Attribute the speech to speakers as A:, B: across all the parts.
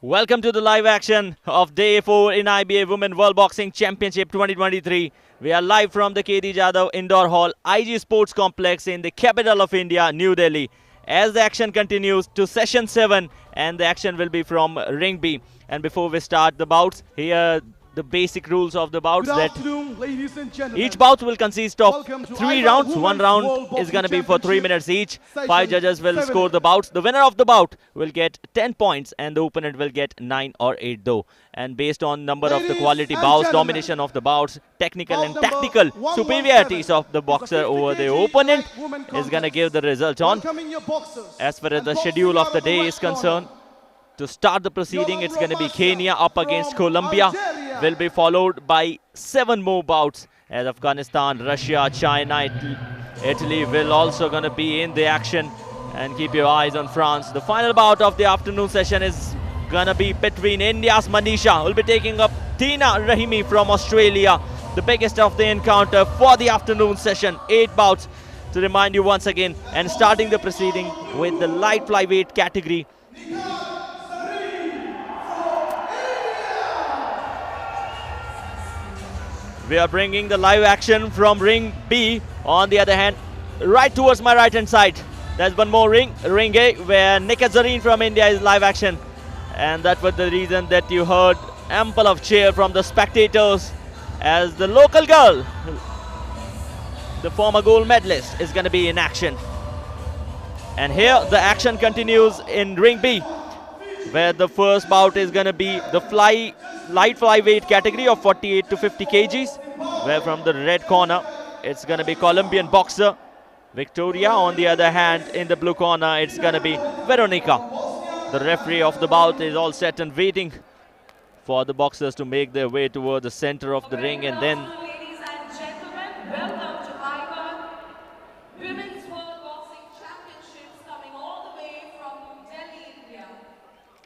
A: Welcome to the live action of Day 4 in IBA Women World Boxing Championship 2023. We are live from the KD Jadhav Indoor Hall, IG Sports Complex in the capital of India, New Delhi. As the action continues to session 7, and the action will be from Ring B. And before we start the bouts, here the basic rules of the bouts. Each bout will consist of 3 rounds. 1 round is going to be for 3 minutes each. 5 judges will score the bouts. The winner of the bout will get 10 points and the opponent will get 9 or 8 though. And based on number of the quality bouts, domination of the bouts, technical and tactical superiorities of the boxer over the opponent is going to give the result on. As far as the schedule of the day is concerned, to start the proceeding, it's going to be Kenya up against Colombia. Will be followed by 7 more bouts as Afghanistan, Russia, China, Italy will also going to be in the action. And keep your eyes on France. The final bout of the afternoon session is going to be between India's Manisha, will be taking up Tina Rahimi from Australia. The biggest of the encounter for the afternoon session. 8 bouts to remind you once again. And starting the proceeding with the light flyweight category. We are bringing the live action from Ring B. On the other hand, right towards my right hand side, there's one more ring, Ring A, where Zareen from India is live action. And that was the reason that you heard ample of cheer from the spectators as the local girl, the former gold medalist, is going to be in action. And here the action continues in Ring B, where the first bout is going to be the light flyweight category of 48 to 50 kgs, where from the red corner it's going to be Colombian boxer Victoria. On the other hand, in the blue corner it's going to be Veronica. The referee of the bout is all set and waiting for the boxers to make their way toward the center of the ring. And then
B: ladies and gentlemen, welcome to IBA Women's World Boxing Championships, coming all the way from Delhi, India.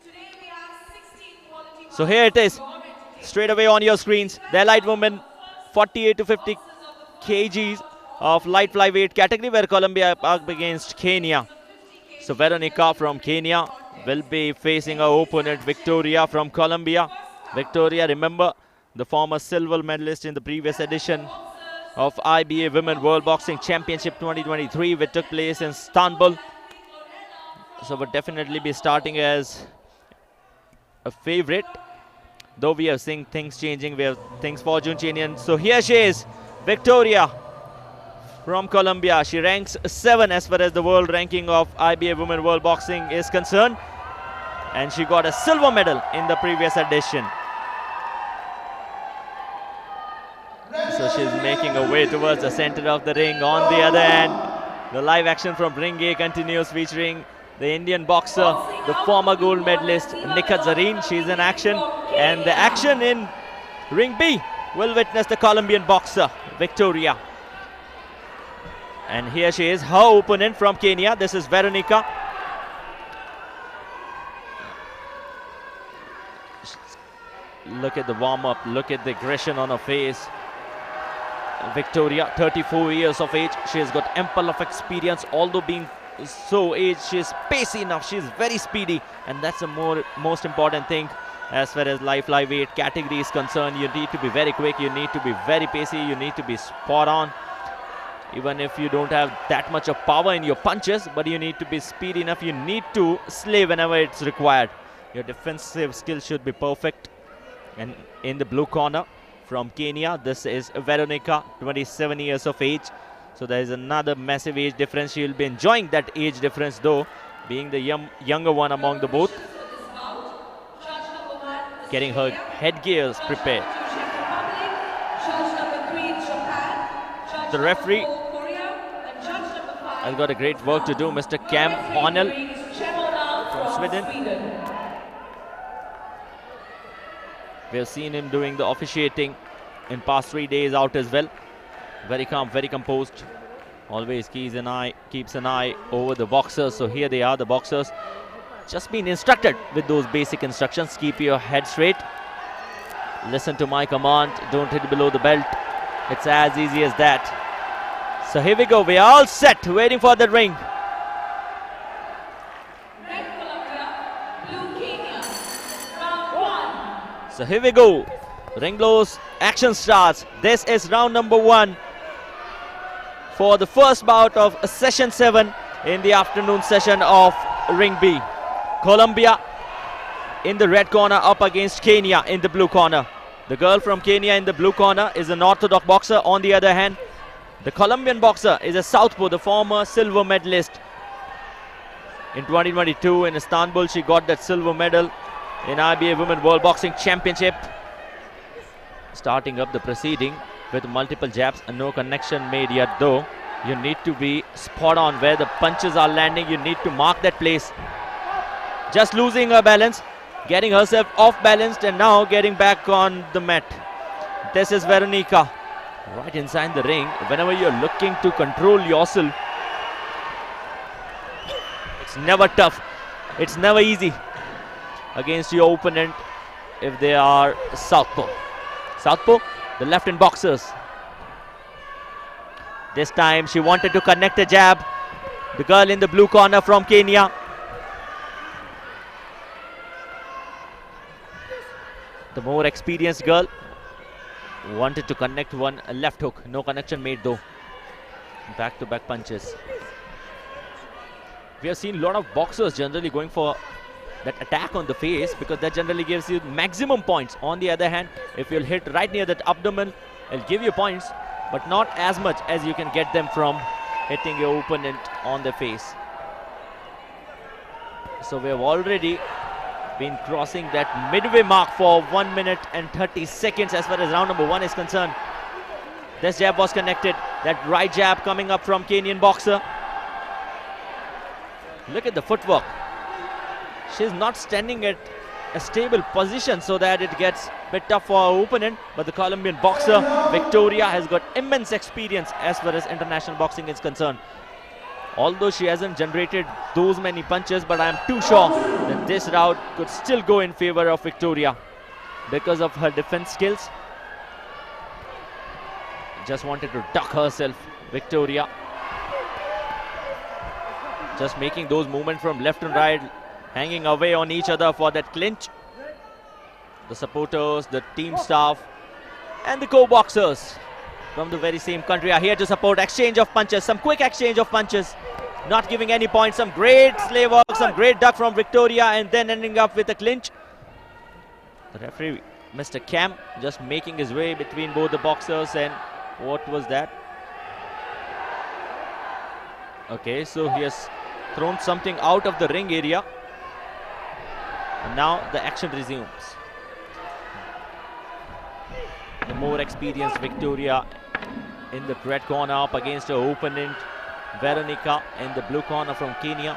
B: Today we have 16 quality.
A: So here it is, straight away on your screens. The light women 48 to 50 kgs of light flyweight category, where Colombia up against Kenya. So Veronica from Kenya will be facing her opponent Victoria from Colombia. Victoria, remember, the former silver medalist in the previous edition of IBA Women World Boxing Championship 2023, which took place in Istanbul. So would definitely be starting as a favorite, though we are seeing things changing, we have things fortune changing. So here she is, Victoria from Colombia. She ranks 7 as far as the world ranking of IBA Women World Boxing is concerned, and she got a silver medal in the previous edition. So she's making her way towards the center of the ring. On the other hand, the live action from Ring A continues, featuring the Indian boxer, the former gold medalist Zareen. She's in action. And the action in Ring B will witness the Colombian boxer Victoria. And here she is, her opponent from Kenya. This is Veronica. Look at the warm-up, look at the aggression on her face. Victoria, 34 years of age. She has got ample of experience, although being so aged, she is pacey enough. She is very speedy, and that's the most important thing. As far as light flyweight category is concerned, you need to be very quick, you need to be very pacey, you need to be spot on. Even if you don't have that much of power in your punches, but you need to be speedy enough, you need to slay whenever it's required. Your defensive skills should be perfect. And in the blue corner from Kenya, this is Veronica, 27 years of age. So there is another massive age difference. She will be enjoying that age difference though, being the younger one among the both. Getting her headgears prepared. The referee has got a great work to do, Mr. Cam O'Neill from Sweden. We have seen him doing the officiating in past 3 days out as well. Very calm, very composed. Always keeps an eye over the boxers. So here they are, the boxers. Just been instructed with those basic instructions. Keep your head straight. Listen to my command. Don't hit below the belt. It's as easy as that. So here we go. We are all set, waiting for the ring. So here we go. Ring blows, action starts. This is round number 1 for the first bout of session 7 in the afternoon session of Ring B. Colombia in the red corner up against Kenya in the blue corner. The girl from Kenya in the blue corner is an orthodox boxer. On the other hand, the Colombian boxer is a southpaw, the former silver medalist. In 2022 in Istanbul, she got that silver medal in IBA Women World Boxing Championship. Starting up the proceeding with multiple jabs and no connection made yet though. You need to be spot on where the punches are landing. You need to mark that place. Just losing her balance, getting herself off balanced and now getting back on the mat. This is Veronica right inside the ring. Whenever you're looking to control yourself, it's never tough. It's never easy against your opponent if they are southpaw. Southpaw, the left-hand boxers. This time she wanted to connect a jab. The girl in the blue corner from Kenya. The more experienced girl wanted to connect one left hook. No connection made though. Back-to-back punches. We have seen a lot of boxers generally going for that attack on the face because that generally gives you maximum points. On the other hand, if you'll hit right near that abdomen, it'll give you points, but not as much as you can get them from hitting your opponent on the face. So we have already been crossing that midway mark for 1 minute and 30 seconds as far as round number 1 is concerned. This jab was connected. That right jab coming up from Kenyan boxer. Look at the footwork. She's not standing at a stable position so that it gets a bit tough for her opponent. But the Colombian boxer, Victoria, has got immense experience as far as international boxing is concerned. Although she hasn't generated those many punches, but I'm too sure that this round could still go in favor of Victoria because of her defense skills. Just wanted to duck herself, Victoria. Just making those movements from left and right, hanging away on each other for that clinch. The supporters, the team staff and the co-boxers from the very same country are here to support. Exchange of punches, some quick exchange of punches, not giving any points. Some great slave work, some great duck from Victoria and then ending up with a clinch. The referee, Mr. Cam, just making his way between both the boxers. And what was that? Okay, so he has thrown something out of the ring area. And now the action resumes. The more experienced Victoria in the red corner up against her opponent Veronica in the blue corner from Kenya.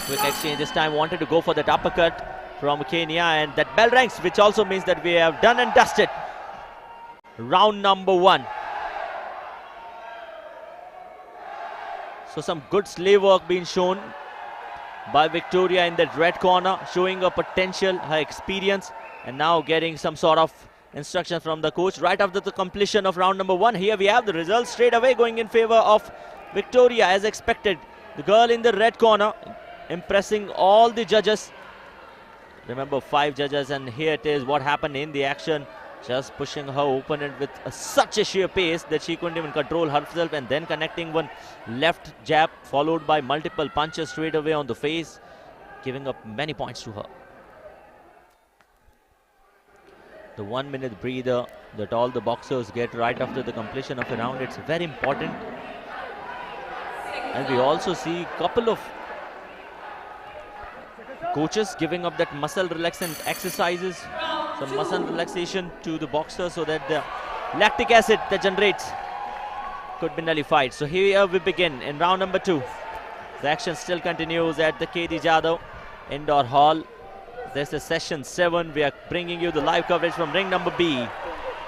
A: Quick exchange this time, wanted to go for that uppercut from Kenya, and that bell rings, which also means that we have done and dusted round number 1. So some good slave work being shown by Victoria in that red corner, showing her potential, her experience, and now getting some sort of instruction from the coach right after the completion of round number 1. Here we have the results straight away going in favor of Victoria as expected. The girl in the red corner impressing all the judges. Remember, 5 judges, and here it is what happened in the action. Just pushing her opponent with such a sheer pace that she couldn't even control herself, and then connecting one left jab followed by multiple punches straight away on the face, giving up many points to her. The 1 minute breather that all the boxers get right after the completion of a round, it's very important. And we also see a couple of coaches giving up that muscle relaxant exercises, some muscle relaxation to the boxer so that the lactic acid that generates could be nullified. So here we begin in round number 2. The action still continues at the KD Jadhav Indoor Hall. This is session 7. We are bringing you the live coverage from ring number B.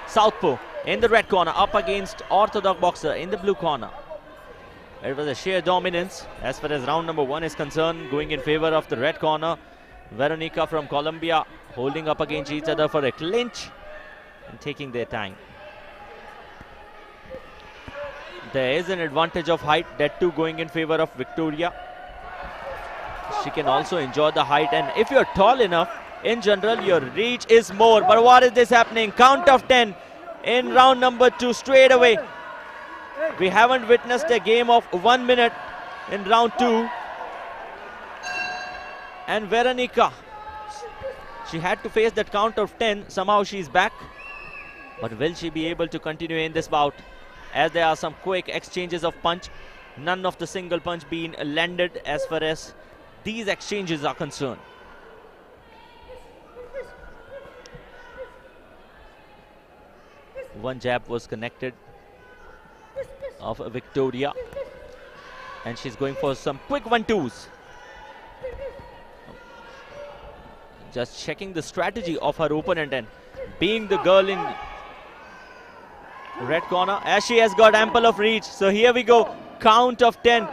A: Southpaw in the red corner up against orthodox boxer in the blue corner. It was a sheer dominance as far as round number 1 is concerned, going in favor of the red corner. Veronica from Colombia holding up against each other for a clinch and taking their time. There is an advantage of height, that too going in favor of Victoria. She can also enjoy the height, and if you're tall enough, in general, your reach is more. But what is this happening? Count of 10 in round number 2 straight away. We haven't witnessed a game of 1 minute in round 2. And Veronica, she had to face that count of 10. Somehow she's back. But will she be able to continue in this bout? As there are some quick exchanges of punch. None of the single punch being landed as far as these exchanges are concerned. One jab was connected of Victoria. And she's going for some quick 1-2s. Just checking the strategy of her opponent and being the girl in red corner, as she has got ample of reach. So here we go, count of 10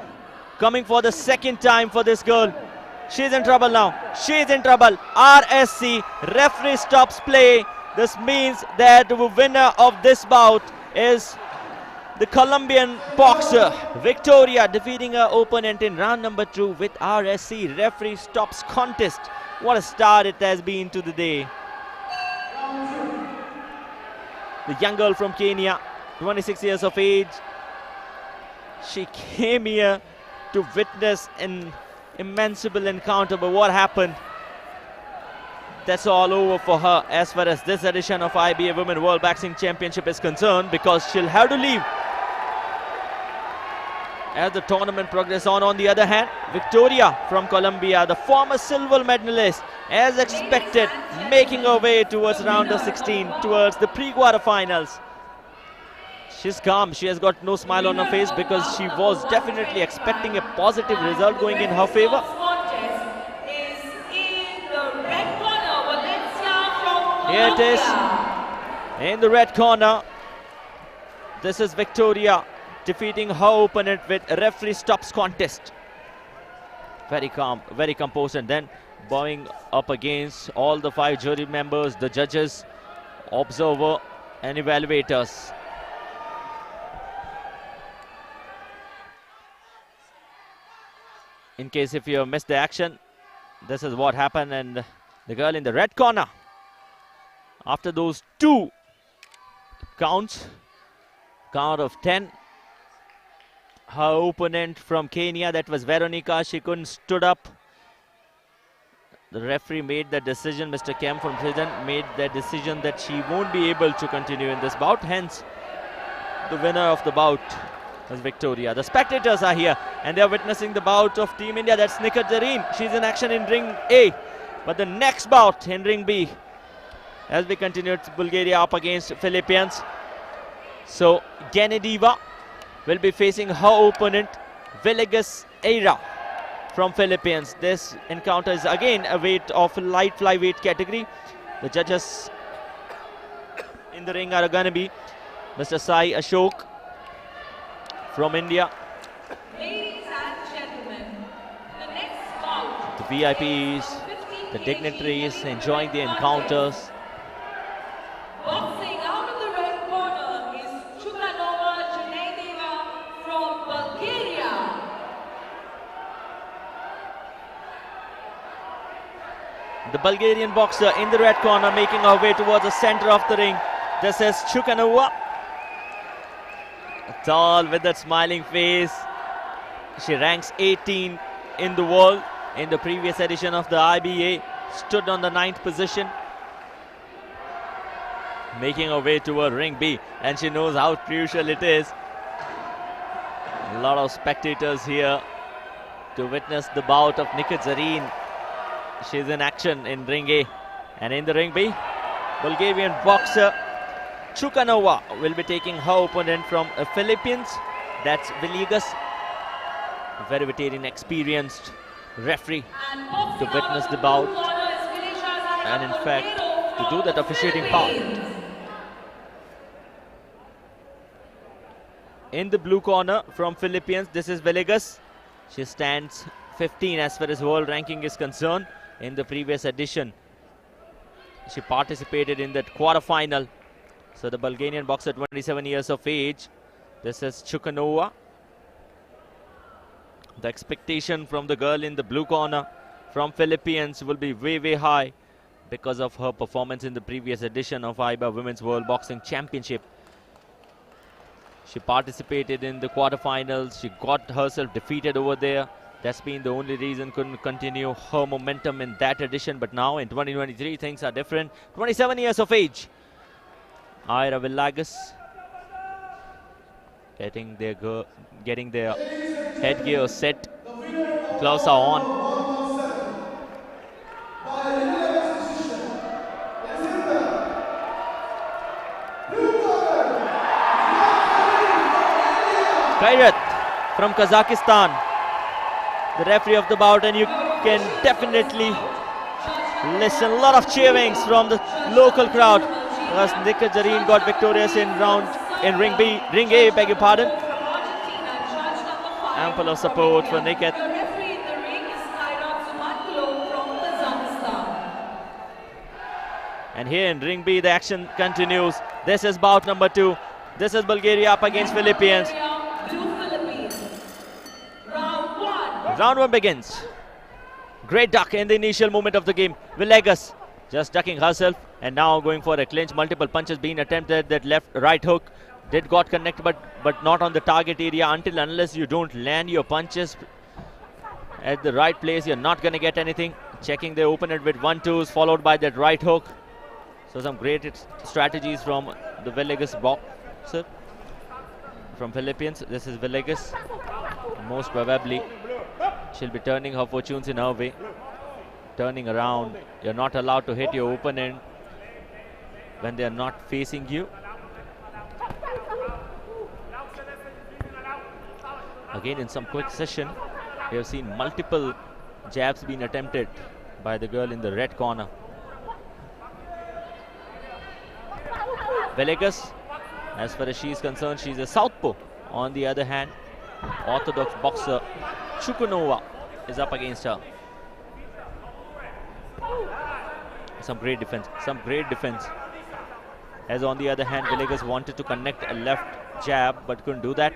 A: coming for the second time for this girl. She's in trouble now. She's in trouble. RSC, referee stops play. This means that the winner of this bout is the Colombian boxer Victoria, defeating her opponent in round number 2 with RSC. Referee stops contest. What a start it has been to the day. The young girl from Kenya, 26 years of age. She came here to witness an immensible encounter, but what happened? That's all over for her as far as this edition of IBA Women World Boxing Championship is concerned, because she'll have to leave as the tournament progresses on. On the other hand, Victoria from Colombia, the former silver medalist, as expected, making her way towards round of 16, towards the pre-quarterfinals. She's calm. She has got no smile on her face because she was definitely expecting a positive result going in her favor. Here it is, in the red corner. This is Victoria defeating her opponent with referee stops contest. Very calm, very composed, and then bowing up against all the 5 jury members, the judges, observer and evaluators. In case if you have missed the action, this is what happened, and the girl in the red corner, after those 2 counts, count of 10, her opponent from Kenya, that was Veronica, she couldn't stood up. The referee made the decision, Mr. Kemp from Sweden made the decision that she won't be able to continue in this bout. Hence, the winner of the bout was Victoria. The spectators are here and they are witnessing the bout of Team India. That's Ekaterina. She's in action in ring A. But the next bout in ring B, as we continue, it's Bulgaria up against Philippines. So GENADIEVA will be facing her opponent Villegas AIRA from Philippines. This encounter is again a weight of light flyweight category. The judges in the ring are going to be Mr. Sai Ashok from India.
B: Ladies and gentlemen, the next bout.
A: The VIPs, the dignitaries enjoying the encounters.
B: Boxing out of the red corner is Chukanova from Bulgaria.
A: The Bulgarian boxer in the red corner making her way towards the center of the ring. This is Chukanova. Tall with that smiling face. She ranks 18 in the world. In the previous edition of the IBA, stood on the 9th position. Making her way toward ring B, and she knows how crucial it is. A lot of spectators here to witness the bout of Ekaterina. She's in action in ring A, and in the ring B, Bulgarian boxer Chukanova will be taking her opponent from the Philippines. That's Villegas, a very veteran, experienced referee to witness the bout, and in fact to do that officiating part. In the blue corner from Philippines, this is Villegas. She stands 15 as far as world ranking is concerned. In the previous edition, she participated in that quarterfinal. So the Bulgarian boxer, 27 years of age. This is Chukanova. The expectation from the girl in the blue corner from Philippines will be way, way high. because of her performance in the previous edition of IBA Women's World Boxing Championship. She participated in the quarterfinals. She got herself defeated over there. That's been the only reason couldn't continue her momentum in that edition. But now in 2023, things are different. 27 years of age. AIRA Villegas getting their headgear set. Gloves are on. Kairat from Kazakhstan, the referee of the bout, and you can definitely listen a lot of cheerings from the local crowd as Nikat Zareen got victorious in ring A, beg your pardon. Ample of support for Nikat. And here in ring B, the action continues. This is bout number 2. This is Bulgaria up against Philippines. Round 1 begins. Great duck in the initial moment of the game. Villegas just ducking herself and now going for a clinch. Multiple punches being attempted. That right hook got connect, but not on the target area. Unless you don't land your punches at the right place, you're not going to get anything. Checking the opponent with 1-2s followed by that right hook. So some great strategies from the Villegas boxer from Philippines. This is Villegas. Most probably she'll be turning her fortunes in her way. Turning around. You're not allowed to hit your opponent when they're not facing you. Again, in some quick session, we have seen multiple jabs being attempted by the girl in the red corner. Villegas, as far as she is concerned, she's a southpaw. On the other hand, orthodox boxer Chukanova is up against her. Some great defense. As on the other hand, Villegas wanted to connect a left jab but couldn't do that.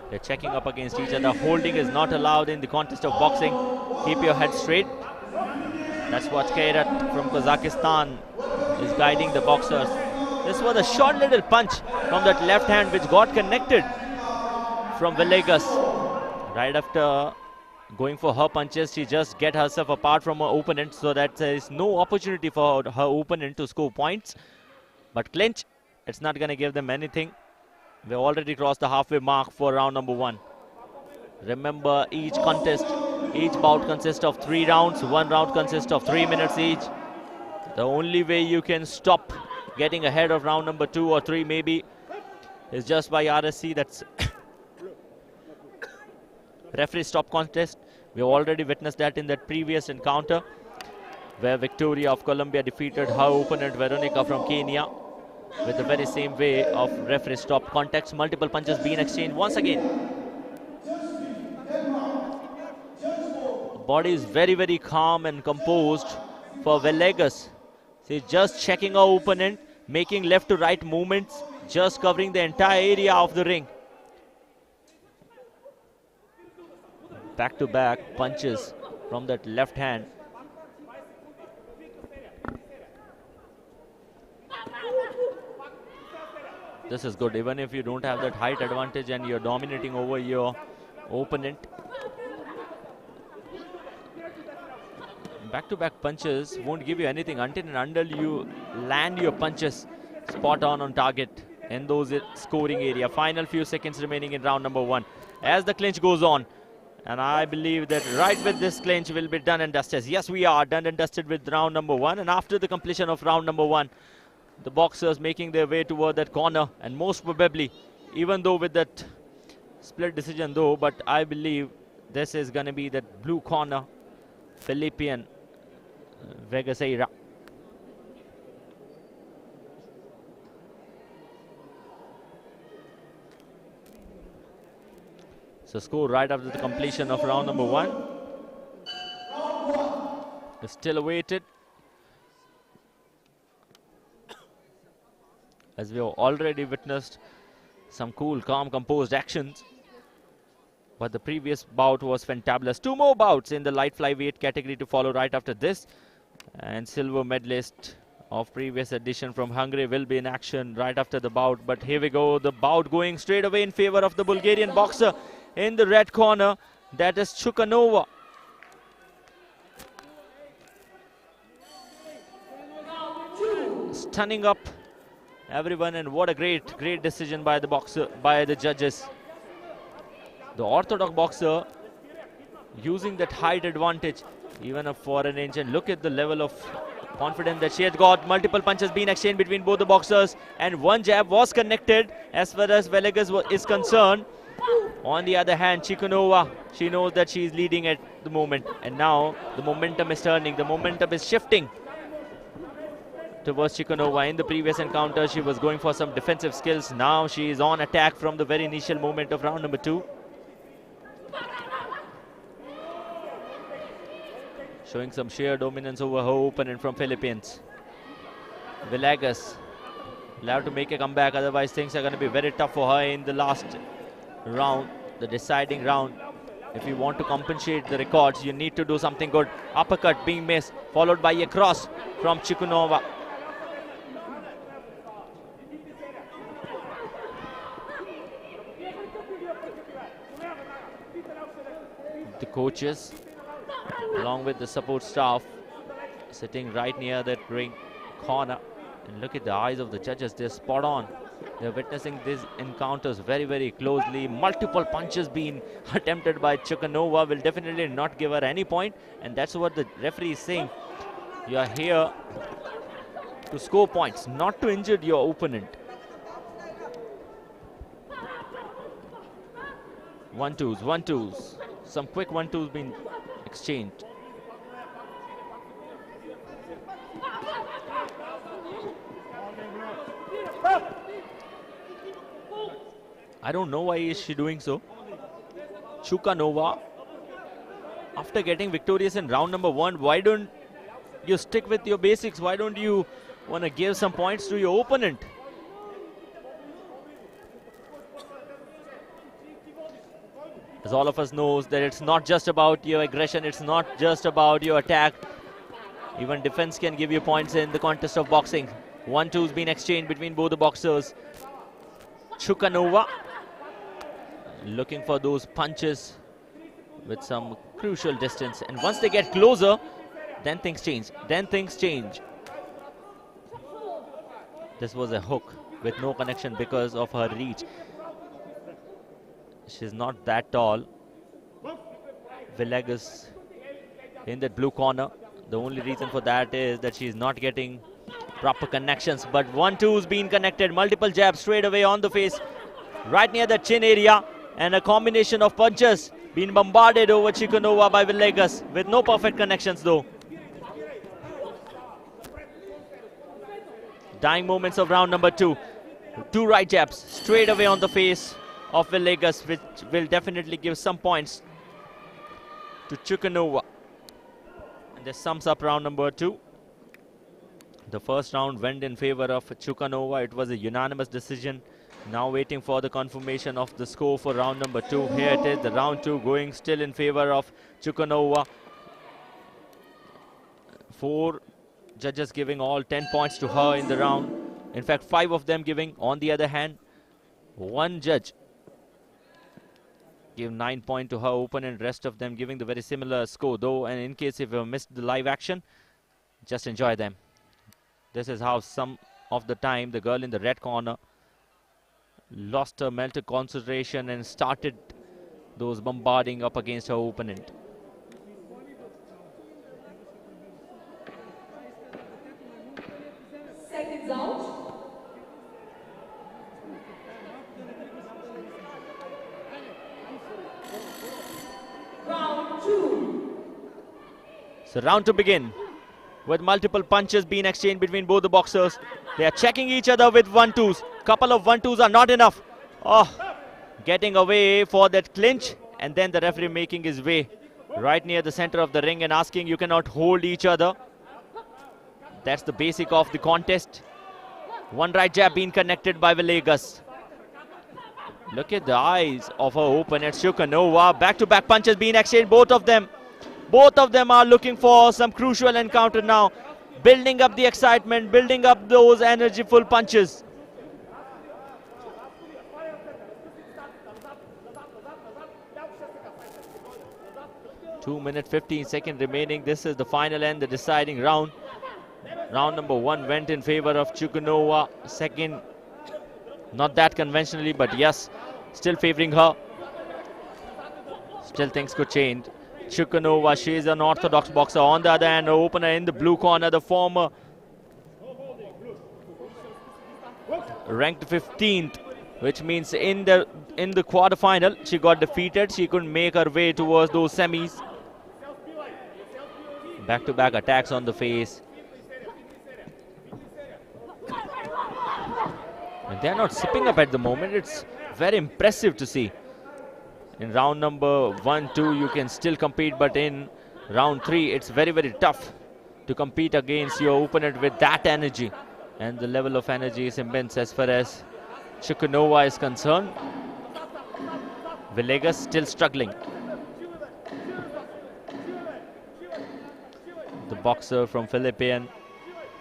A: They're checking up against each other. Holding is not allowed in the contest of boxing. Keep your head straight. That's what Kairat from Kazakhstan is guiding the boxers. This was a short little punch from that left hand which got connected from Villegas. Right after going for her punches, she just get herself apart from her opponent so that there is no opportunity for her opponent to score points. But clinch, it's not going to give them anything. We've already crossed the halfway mark for round number 1. Remember, each bout consists of 3 rounds. 1 round consists of 3 minutes each. The only way you can stop getting ahead of round number 2 or 3 maybe is just by RSC. That's referee stop contest. We have already witnessed that in that previous encounter where Victoria of Colombia defeated her opponent Veronica from Kenya with the very same way of referee stop context. Multiple punches being exchanged once again. Body is very, very calm and composed for Villegas. She's just checking her opponent, making left to right movements, just covering the entire area of the ring. Back-to-back punches from that left hand. This is good, even if you don't have that height advantage and you're dominating over your opponent. Back-to-back punches won't give you anything until you land your punches spot on target in those scoring area. Final few seconds remaining in round number 1 as the clinch goes on. And I believe that right with this clinch will be done and dusted. Yes, we are done and dusted with round number 1. And after the completion of round number 1, the boxers making their way toward that corner. And most probably, even though with that split decision though, but I believe this is going to be that blue corner, Philippine Vegas AIRA. So score right after the completion of round number 1 is still awaited, as we have already witnessed some cool, calm, composed actions. But the previous bout was fantabulous. 2 more bouts in the light flyweight category to follow right after this. And silver medalist of previous edition from Hungary will be in action right after the bout. But here we go, the bout going straight away in favor of the Bulgarian boxer in the red corner. That is Chukanova. Stunning up everyone, and what a great decision by the boxer, by the judges. The orthodox boxer using that height advantage, even for an inch, and look at the level of confidence that she has got. Multiple punches being exchanged between both the boxers, and one jab was connected as far as Villegas is concerned. On the other hand, Chukanova, she knows that she is leading at the moment, and now the momentum is turning, the momentum is shifting towards Chukanova. In the previous encounter, she was going for some defensive skills. Now she is on attack from the very initial moment of round number 2. Showing some sheer dominance over her opponent from Philippines. Villegas will have to make a comeback, otherwise things are going to be very tough for her in the last round, the deciding round. If you want to compensate the records, you need to do something good. Uppercut being missed, followed by a cross from Chukanova. The coaches, along with the support staff, sitting right near that ring corner. And look at the eyes of the judges, they're spot on. They're witnessing these encounters very closely. Multiple punches being attempted by Chukanova will definitely not give her any point, and that's what the referee is saying. You are here to score points, not to injure your opponent. 1-2s, 1-2s. Some quick 1-2s being exchanged. I don't know why is she doing so. Chukanova, after getting victorious in round number 1, why don't you stick with your basics? Why don't you want to give some points to your opponent? As all of us knows that it's not just about your aggression, it's not just about your attack. Even defense can give you points in the contest of boxing. 1-2's been exchanged between both the boxers. Chukanova looking for those punches with some crucial distance, and once they get closer, then things change. This was a hook with no connection because of her reach. She's not that tall. Villegas in that blue corner. The only reason for that is that she's not getting proper connections. But 1-2's been connected. Multiple jabs straight away on the face, right near the chin area, and a combination of punches being bombarded over Chukanova by Villegas with no perfect connections though. Dying moments of round number 2. 2 right jabs straight away on the face of Villegas, which will definitely give some points to Chukanova. And this sums up round number 2. The first round went in favor of Chukanova. It was a unanimous decision. Now waiting for the confirmation of the score for round number 2. Here it is, the round 2 going still in favor of Chukanova. 4 judges giving all 10 points to her in the round. In fact, 5 of them giving. On the other hand, 1 judge give 9 points to her opponent, rest of them giving the very similar score though. And in case if you missed the live action, just enjoy them. This is how some of the time the girl in the red corner lost her mental concentration and started those bombarding up against her opponent.
B: Seconds out. Round 2.
A: So round to begin with multiple punches being exchanged between both the boxers. They are checking each other with 1-2s. Couple of 1-2s are not enough. Oh, getting away for that clinch, and then the referee making his way right near the center of the ring and asking, you cannot hold each other. That's the basic of the contest. 1 right jab being connected by Villegas. Look at the eyes of her opponent, Chukanova. Back-to-back punches being exchanged, both of them Both of them are looking for some crucial encounter now, building up the excitement, building up those energyful punches. 2 minutes 15 seconds remaining. This is the final and the deciding round. Round number 1 went in favor of Chukanova. Second, not that conventionally, but yes, still favoring her. Still things could change. Chukanova, she is an orthodox boxer. On the other hand, her opener in the blue corner, the former ranked 15th, which means in the quarterfinal she got defeated. She couldn't make her way towards those semis. Back-to-back attacks on the face. And they're not sipping up at the moment. It's very impressive to see. In round number 1, 2, you can still compete, but in round 3, it's very, very tough to compete against your opponent with that energy. And the level of energy is immense as far as Chukanova is concerned. Villegas still struggling. The boxer from Philippines,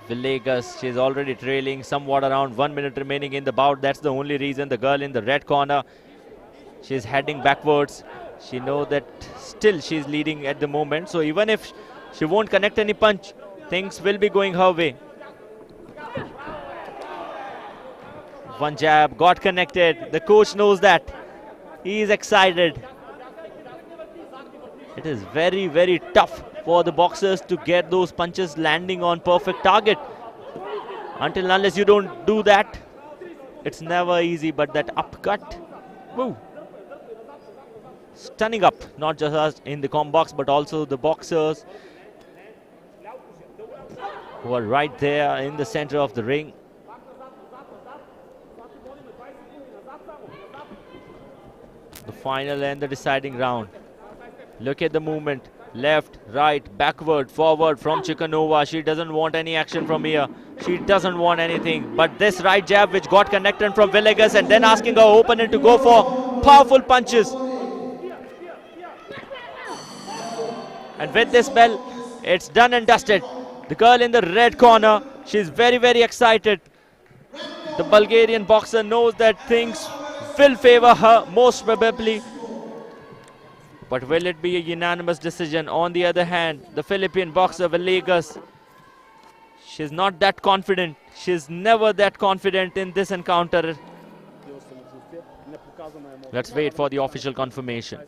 A: Villegas, she's already trailing, somewhat around 1 minute remaining in the bout. That's the only reason. The girl in the red corner, she's heading backwards. She knows that still she's leading at the moment. So even if she won't connect any punch, things will be going her way. One jab, got connected. The coach knows that. He is excited. It is very, very tough for the boxers to get those punches landing on perfect target. Until and unless you don't do that, it's never easy. But that upcut, woo, stunning up, not just us in the comp box, but also the boxers who are right there in the center of the ring. The final and the deciding round. Look at the movement. Left, right, backward, forward from Chukanova. She doesn't want any action from here. She doesn't want anything. But this right jab which got connected from Villegas, and then asking her opponent to go for powerful punches. And with this bell, it's done and dusted. The girl in the red corner, she's very, very excited. The Bulgarian boxer knows that things will favor her most probably. But will it be a unanimous decision? On the other hand, the Philippine boxer Villegas, she's not that confident. She's never that confident in this encounter. Let's wait for the official confirmation.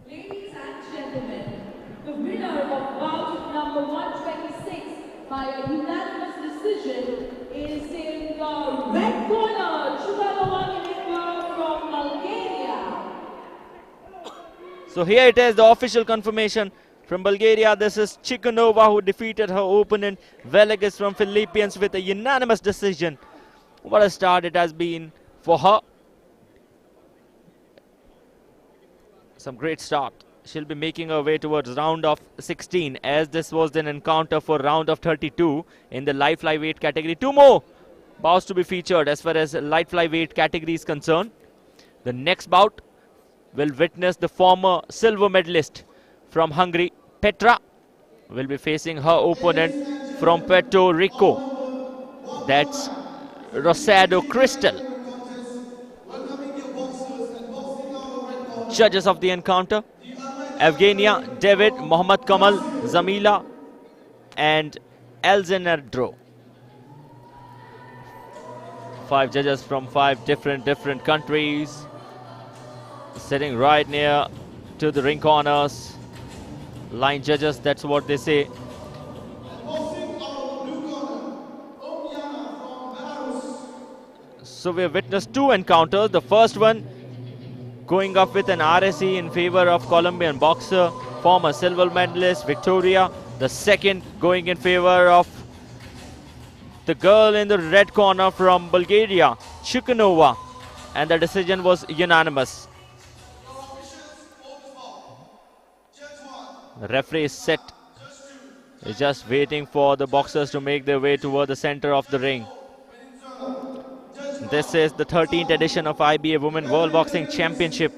B: Ladies and gentlemen, the winner of bout number 126 by a unanimous decision is in the red corner, Chukanova from Bulgaria.
A: So here it is, the official confirmation from Bulgaria. This is Chukanova who defeated her opponent Villegas from Philippines with a unanimous decision. What a start it has been for her. Some great start. She'll be making her way towards round of 16, as this was an encounter for round of 32 in the light flyweight category. 2 more bouts to be featured as far as light flyweight category is concerned. The next bout will witness the former silver medalist from Hungary, Petra, will be facing her opponent from Puerto Rico. That's Rosado KRYSTAL. Judges of the encounter: Evgenia, David, Mohammad Kamal, Zamila, and Elzenerdro. 5 judges from 5 different countries, sitting right near to the ring corners. Line judges, that's what they say. So we have witnessed 2 encounters. The first one going up with an RSE in favor of Colombian boxer, former silver medalist Victoria. The second going in favor of the girl in the red corner from Bulgaria, Chukanova. and the decision was unanimous. The referee is set. He's just waiting for the boxers to make their way toward the center of the ring. This is the 13th edition of IBA Women World Boxing Championship.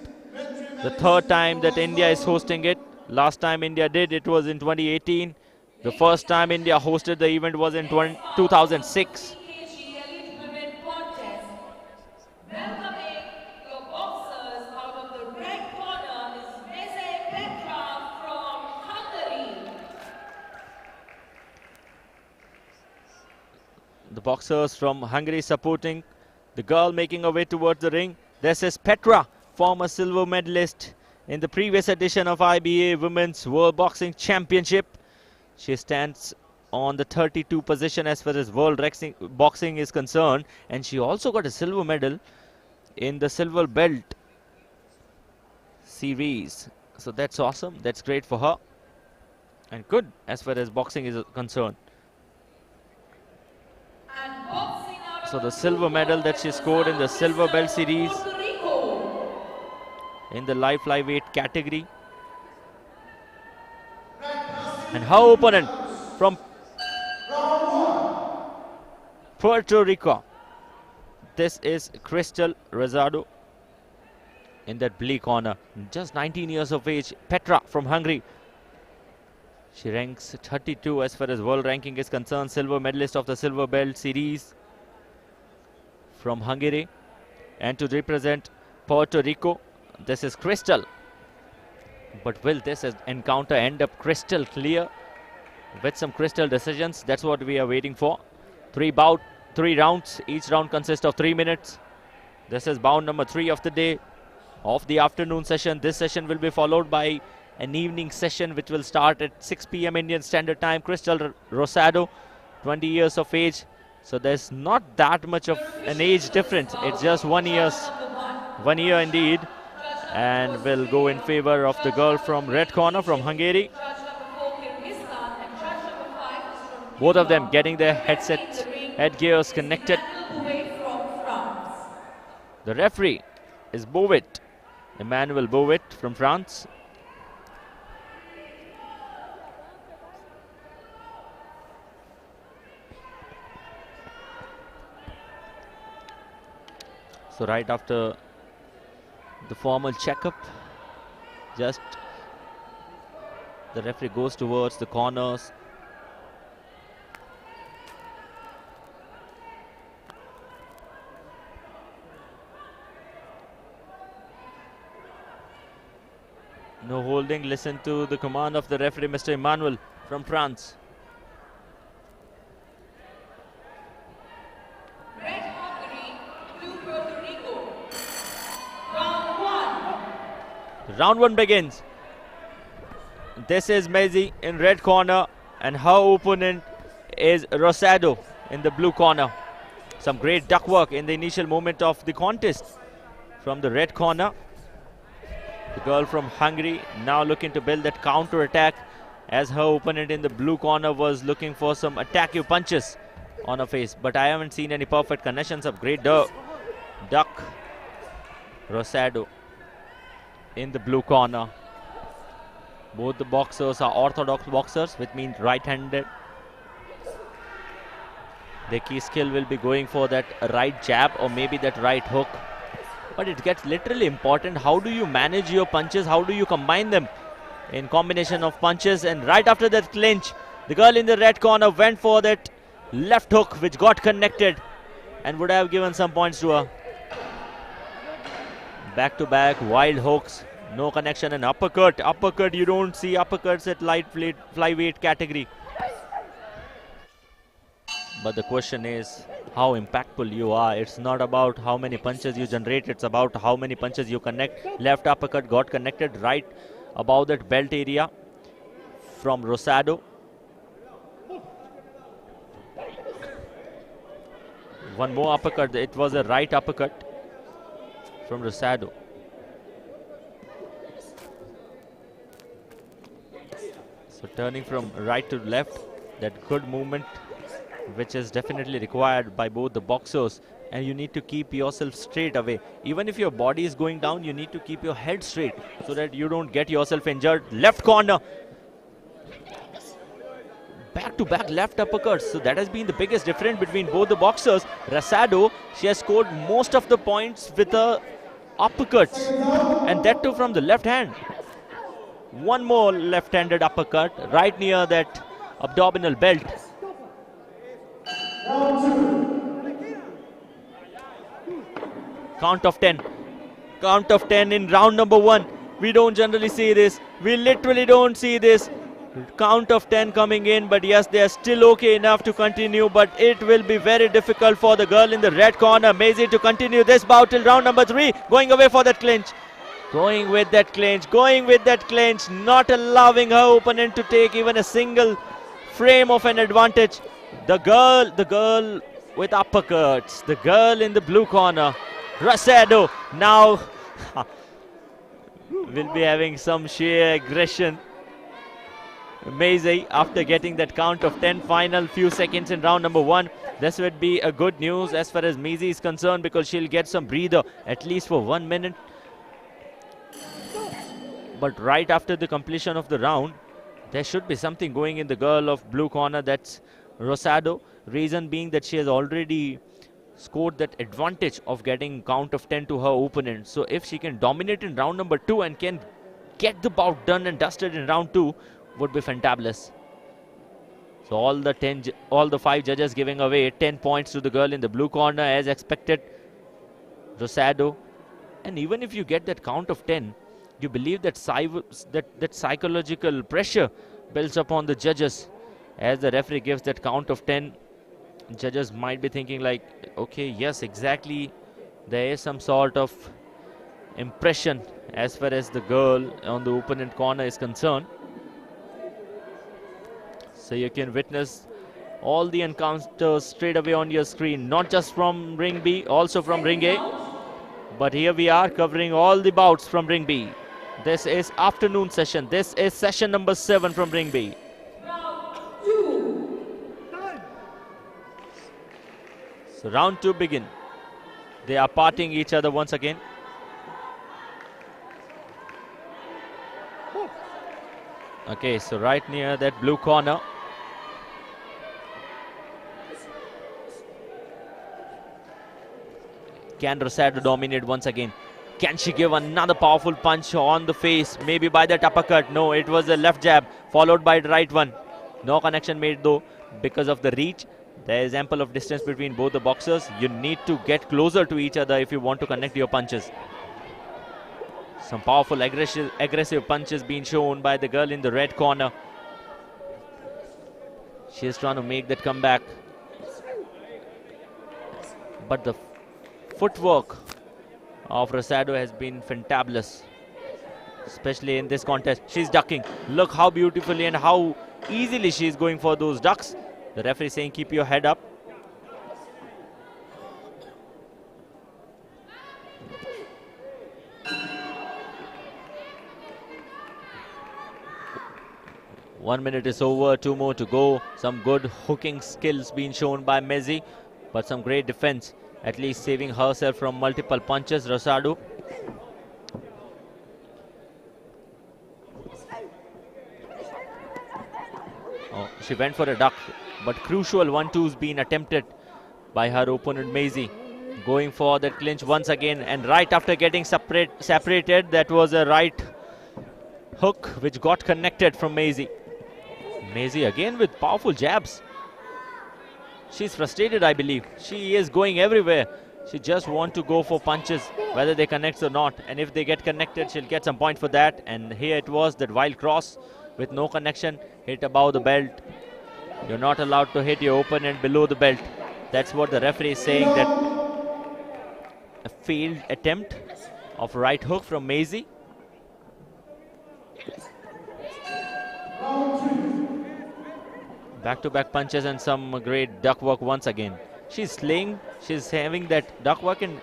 A: The third time that India is hosting it. Last time India did it was in 2018. The first time India hosted the event was in 2006.
B: Welcoming your boxers out of the red corner is Mezei PETRA from Hungary.
A: The boxers from Hungary supporting the girl making her way towards the ring. This is Petra, former silver medalist in the previous edition of IBA Women's World Boxing Championship. She stands on the 32 position as far as world boxing is concerned, and she also got a silver medal in the silver belt series. So that's awesome. That's great for her, and good as far as boxing is concerned. So the silver medal that she scored in the silver belt series in the light flyweight category. And her opponent from Puerto Rico. This is KRYSTAL Rosado in that blue corner. Just 19 years of age. Petra from Hungary. She ranks 32 as far as world ranking is concerned. Silver medalist of the silver belt series from Hungary. And to represent Puerto Rico, this is KRYSTAL. But will this encounter end up crystal clear with some crystal decisions? That's what we are waiting for. Three rounds. Each round consists of 3 minutes. This is bout number 3 of the day, of the afternoon session. This session will be followed by an evening session which will start at 6 p.m. Indian Standard Time. KRYSTAL Rosado, 20 years of age. So there's not that much of an age difference. It's just 1 year. 1 year indeed. And will go in favor of the girl from red corner from Hungary. Both of them getting their headgears connected. The referee is Bovet, Emmanuel Bovet from France. So right after the formal checkup, just the referee goes towards the corners. No holding. Listen to the command of the referee, Mr. Emmanuel from France.
B: Red Hungary, blue Puerto Rico. Round 1.
A: Round 1 begins. This is Mezei in red corner, and her opponent is Rosado in the blue corner. Some great duck work in the initial moment of the contest from the red corner. The girl from Hungary now looking to build that counter attack, as her opponent in the blue corner was looking for some attacking punches on her face. But I haven't seen any perfect connections of great duck. Rosado in the blue corner. Both the boxers are orthodox boxers, which means right-handed. Their key skill will be going for that right jab or maybe that right hook. But it gets literally important. How do you manage your punches? How do you combine them in combination of punches? And right after that clinch, the girl in the red corner went for that left hook, which got connected and would have given some points to her. Back-to-back wild hooks, no connection. And uppercut. You don't see uppercuts at light flyweight category. But the question is how impactful you are. It's not about how many punches you generate, it's about how many punches you connect. Left uppercut got connected right above that belt area from Rosado. One more uppercut. It was a right uppercut from Rosado. So turning from right to left, that good movement which is definitely required by both the boxers and you need to keep yourself straight away. Even if your body is going down, you need to keep your head straight so that you don't get yourself injured. Left corner. Back-to-back left uppercuts. So that has been the biggest difference between both the boxers. Rosado, she has scored most of the points with her uppercuts, and that too from the left hand. One more left-handed uppercut right near that abdominal belt. Count of 10. Count of 10 in round number 1. We don't generally see this. We literally don't see this. Count of 10 coming in, but yes, they are still okay enough to continue, but it will be very difficult for the girl in the red corner, Mezei, to continue this bout till round number 3. Going away for that clinch. Going with that clinch, not allowing her opponent to take even a single frame of an advantage. The girl with uppercuts, the girl in the blue corner, Rosado, now will be having some sheer aggression. Mezei, after getting that count of 10, final few seconds in round number 1, this would be a good news as far as Mezei is concerned, because she'll get some breather at least for 1 minute. But right after the completion of the round, there should be something going in the girl of blue corner, that's Rosado. Reason being that she has already scored that advantage of getting count of 10 to her opponent. So if she can dominate in round number 2 and can get the bout done and dusted in round 2, would be fantabulous. So all the 5 judges giving away 10 points to the girl in the blue corner as expected, Rosado. And even if you get that count of 10, you believe that that psychological pressure builds upon the judges. As the referee gives that count of 10, judges might be thinking like, okay, yes, exactly, there is some sort of impression as far as the girl on the opponent corner is concerned. So you can witness all the encounters straight away on your screen, not just from ring B, also from ring A. But here we are covering all the bouts from ring B. This is afternoon session. This is session number 7 from ring B. So round 2 begin. They are parting each other once again. Okay, so right near that blue corner. Can Rosado dominate once again? Can she give another powerful punch on the face? Maybe by that uppercut. No, it was a left jab followed by the right one. No connection made though because of the reach. There is ample of distance between both the boxers. You need to get closer to each other if you want to connect your punches. Some powerful aggressive punches being shown by the girl in the red corner. She is trying to make that comeback. But the footwork of Rosado has been fantabulous, especially in this contest. She's ducking. Look how beautifully and how easily she's going for those ducks. The referee saying keep your head up. One minute is over, 2 more to go. Some good hooking skills being shown by Mezei, but some great defense, at least saving herself from multiple punches. Rosado. Oh, she went for a duck, but crucial 1-2's been attempted by her opponent Mezei. Going for that clinch once again, and right after getting separated, that was a right hook which got connected from Mezei. Mezei again with powerful jabs. She's frustrated, I believe. She is going everywhere. She just wants to go for punches, whether they connect or not. And if they get connected, she'll get some point for that. And here it was, that wild cross with no connection, hit above the belt. You're not allowed to hit your opponent below the belt. That's what the referee is saying, that a failed attempt of right hook from Mezei. Back-to-back punches and some great duck work once again. She's slaying, she's having that duck work, and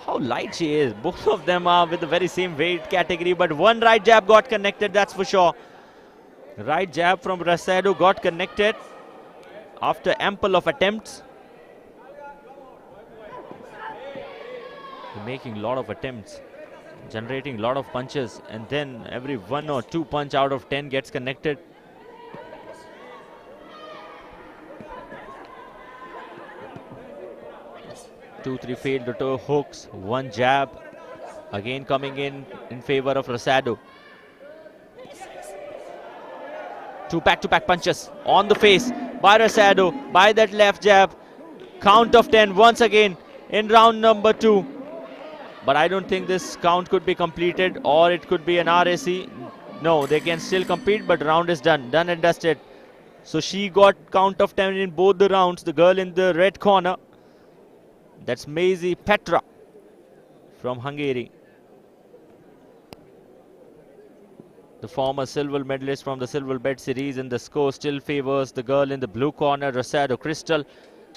A: how light she is. Both of them are with the very same weight category, but one right jab got connected, that's for sure. Right jab from Rosado got connected after ample of attempts. They're making a lot of attempts, generating a lot of punches, and then every 1 or 2 punch out of 10 gets connected. Two, three failed to toe hooks, one jab, again coming in favor of Rosado. 2 back-to-back punches on the face by Rosado, by that left jab. Count of 10 once again in round number 2. But I don't think this count could be completed, or it could be an RAC. No, they can still compete, but round is done and dusted. So she got count of 10 in both the rounds. The girl in the red corner, that's Mezei Petra from Hungary. The former silver medalist from the silver belt series, and the score still favors the girl in the blue corner, Rosado Crystal.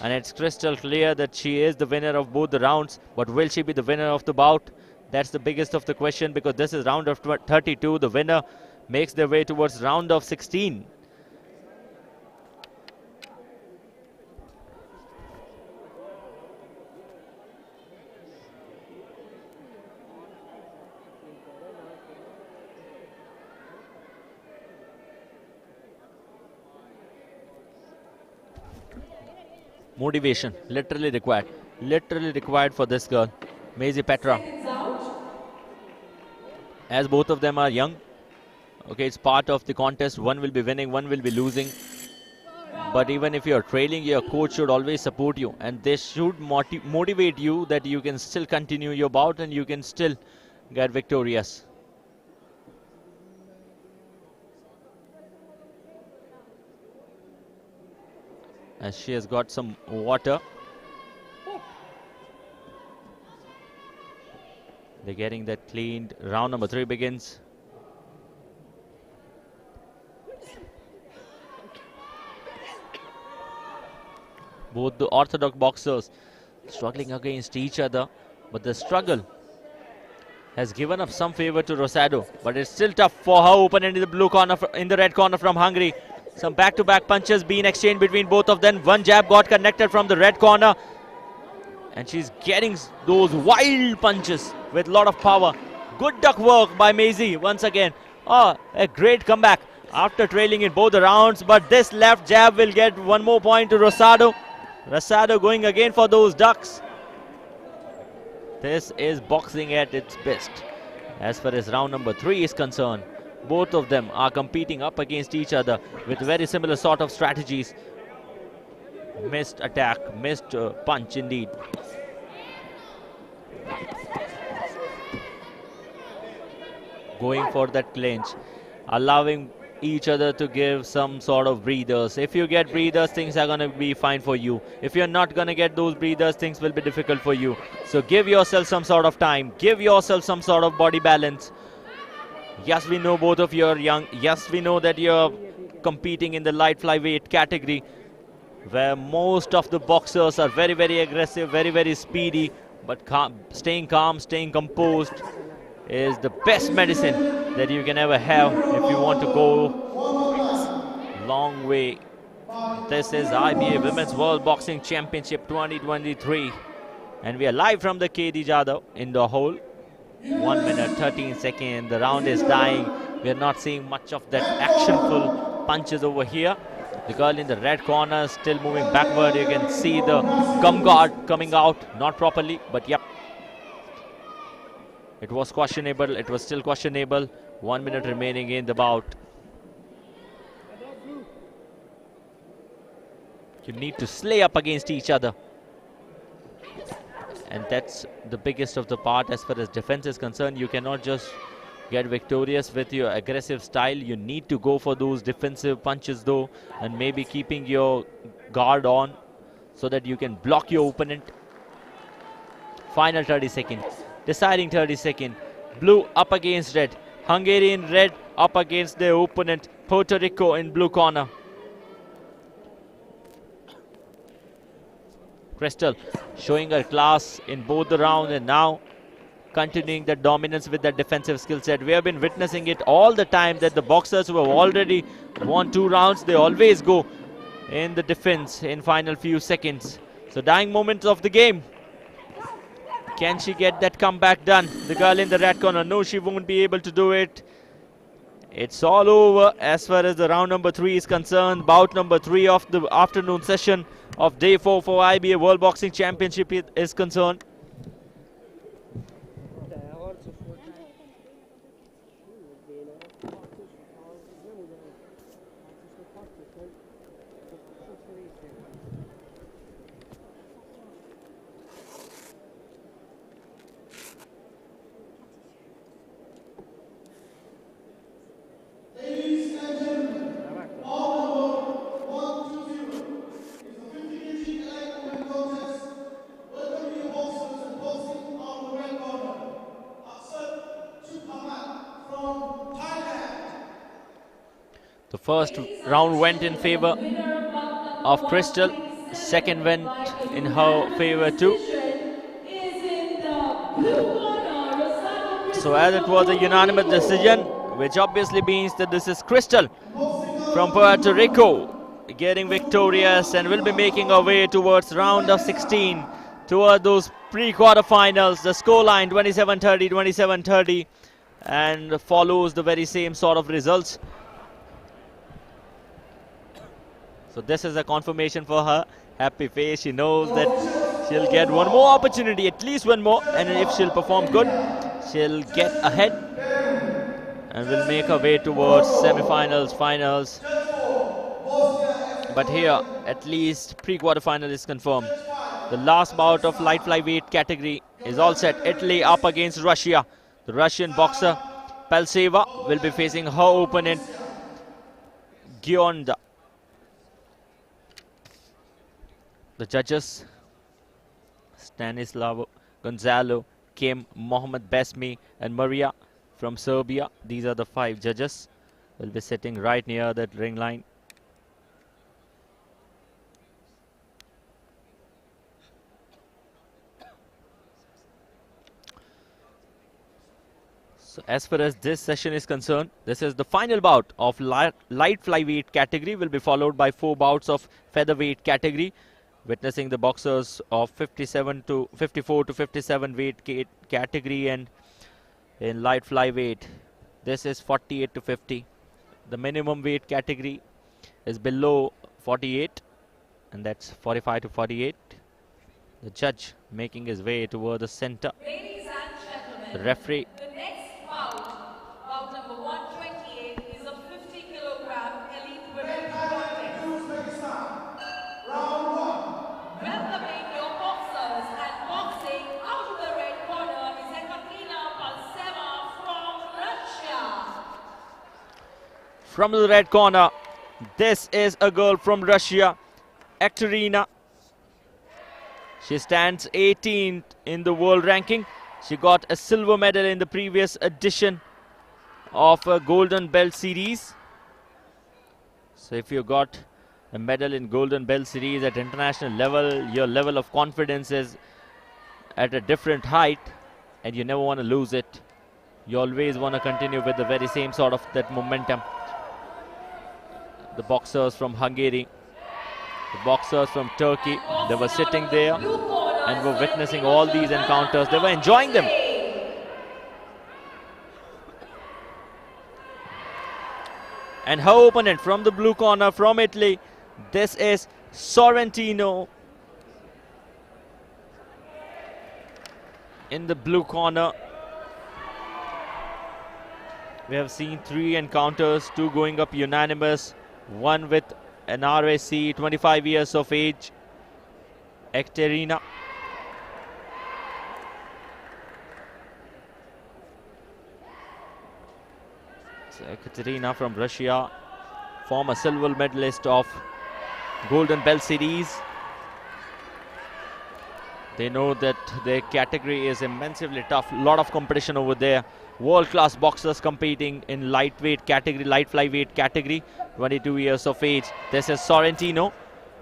A: And it's crystal clear that she is the winner of both the rounds. But will she be the winner of the bout? That's the biggest of the question, because this is round of 32. The winner makes their way towards round of 16. Motivation literally required for this girl, Mezei Petra. As both of them are young, okay, it's part of the contest. One will be winning, one will be losing. But even if you're trailing, your coach should always support you, and this should motivate you that you can still continue your bout and you can still get victorious. As she has got some water. They're getting that cleaned. Round number 3 begins. Both the orthodox boxers struggling against each other, but the struggle has given up some favor to Rosado, but it's still tough for her opponent in the blue corner, in the red corner from Hungary. Some back-to-back punches being exchanged between both of them. One jab got connected from the red corner, and she's getting those wild punches with a lot of power. Good duck work by Mezei once again. Oh, a great comeback after trailing in both the rounds, but this left jab will get one more point to Rosado. Rosado going again for those ducks. This is boxing at its best as far as round number 3 is concerned. Both of them are competing up against each other with very similar sort of strategies. Missed attack, missed punch indeed. Going for that clinch, allowing each other to give some sort of breathers. If you get breathers, things are going to be fine for you. If you're not going to get those breathers, things will be difficult for you. So give yourself some sort of time. Give yourself some sort of body balance. Yes, we know both of you are young. Yes, we know that you're competing in the light flyweight category, where most of the boxers are very, very aggressive, very, very speedy. But staying calm, staying composed is the best medicine that you can ever have if you want to go long way. This is IBA Women's World Boxing Championship 2023. And we are live from the KD Jadhav Indoor Hall. 1 minute, 13 seconds. The round is dying. We are not seeing much of that actionful punches over here. The girl in the red corner still moving backward. You can see the gum guard coming out. Not properly, but yep. It was questionable. It was still questionable. 1 minute remaining in the bout. You need to slay up against each other. And that's the biggest of the part as far as defense is concerned. You cannot just get victorious with your aggressive style. You need to go for those defensive punches though, and maybe keeping your guard on so that you can block your opponent. Final 30 seconds. Deciding 30 seconds. Blue up against red. Hungarian red up against their opponent. Puerto Rico in blue corner. Crystal showing her class in both the rounds, and now continuing the dominance with that defensive skill set. We have been witnessing it all the time that the boxers who have already won 2 rounds, they always go in the defense in final few seconds. So dying moments of the game. Can she get that comeback done? The girl in the red corner. No, she won't be able to do it. It's all over as far as the round number 3 is concerned. Bout number 3 of the afternoon session of day 4 for IBA World Boxing Championship is concerned. The first round went in favor of KRYSTAL. Second went in her favor too. So as it was a unanimous decision, which obviously means that this is KRYSTAL from Puerto Rico getting victorious and will be making her way towards round of 16, toward those pre-quarterfinals. The scoreline 27-30, 27-30, and follows the very same sort of results. So this is a confirmation for her. Happy face. She knows that she'll get one more opportunity, at least one more, and if she'll perform good, she'll get ahead and will make her way towards semi-finals, finals. But here, at least pre-quarterfinal is confirmed. The last bout of light flyweight category is all set. Italy up against Russia. The Russian boxer Paltseva will be facing her opponent GIORDANA. The judges: Stanislao, Gonzalo, Kim, Mohamed Besmi and Maria from Serbia. These are the 5 judges. Will be sitting right near that ring line. So as far as this session is concerned, this is the final bout of light flyweight category. Will be followed by 4 bouts of featherweight category, witnessing the boxers of 54 to 57 weight category, and in light flyweight this is 48 to 50. The minimum weight category is below 48, and that's 45 to 48. The judge making his way toward the center.
B: Ladies and gentlemen,
A: The referee.
B: the next bout number 128, is a 50-kilogram elite women contest. Welcoming your boxers and boxing out of the red corner is Paltseva from Russia.
A: From the red corner, this is a girl from Russia, EKATERINA. She stands 18th in the world ranking. She got a silver medal in the previous edition of a Golden Belt Series. So if you got a medal in Golden Belt Series at international level, your level of confidence is at a different height, and you never want to lose it. You always want to continue with the very same sort of that momentum. The boxers from Hungary, the boxers from Turkey, they were sitting there and were witnessing all these encounters. They were enjoying them. And her opponent from the blue corner from Italy, this is Sorrentino. In the blue corner, we have seen 3 encounters, 2 going up unanimous, 1 with an RSC, 25 years of age, EKATERINA. So EKATERINA from Russia, former silver medalist of Golden Belt Series. They know that their category is immensely tough. A lot of competition over there. World-class boxers competing in lightweight category, light flyweight category. 22 years of age. This is Sorrentino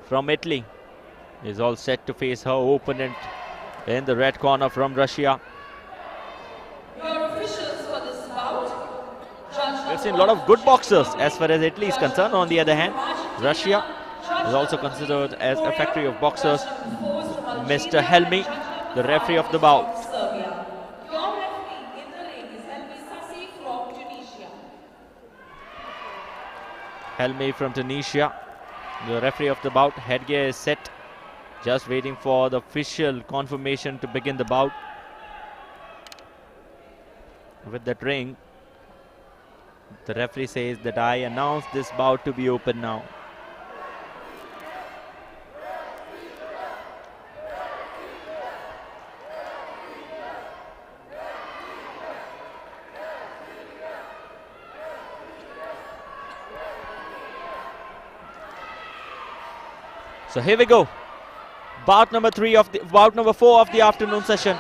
A: from Italy. Is all set to face her opponent in the red corner from Russia.
B: Your officials for this bout,
A: We've seen a lot of good boxers as far as Italy is concerned. On the other hand, Russia is also considered as a factory of boxers. Mr. Helmi the referee of the bout.
B: Serbia. Your referee in the ring is Helmi Sassi from Tunisia.
A: Helmi from Tunisia, the referee of the bout. Headgear is set, just waiting for the official confirmation to begin the bout. With that ring, the referee says that I announce this bout to be open now. So here we go. Bout number 4 of the afternoon session.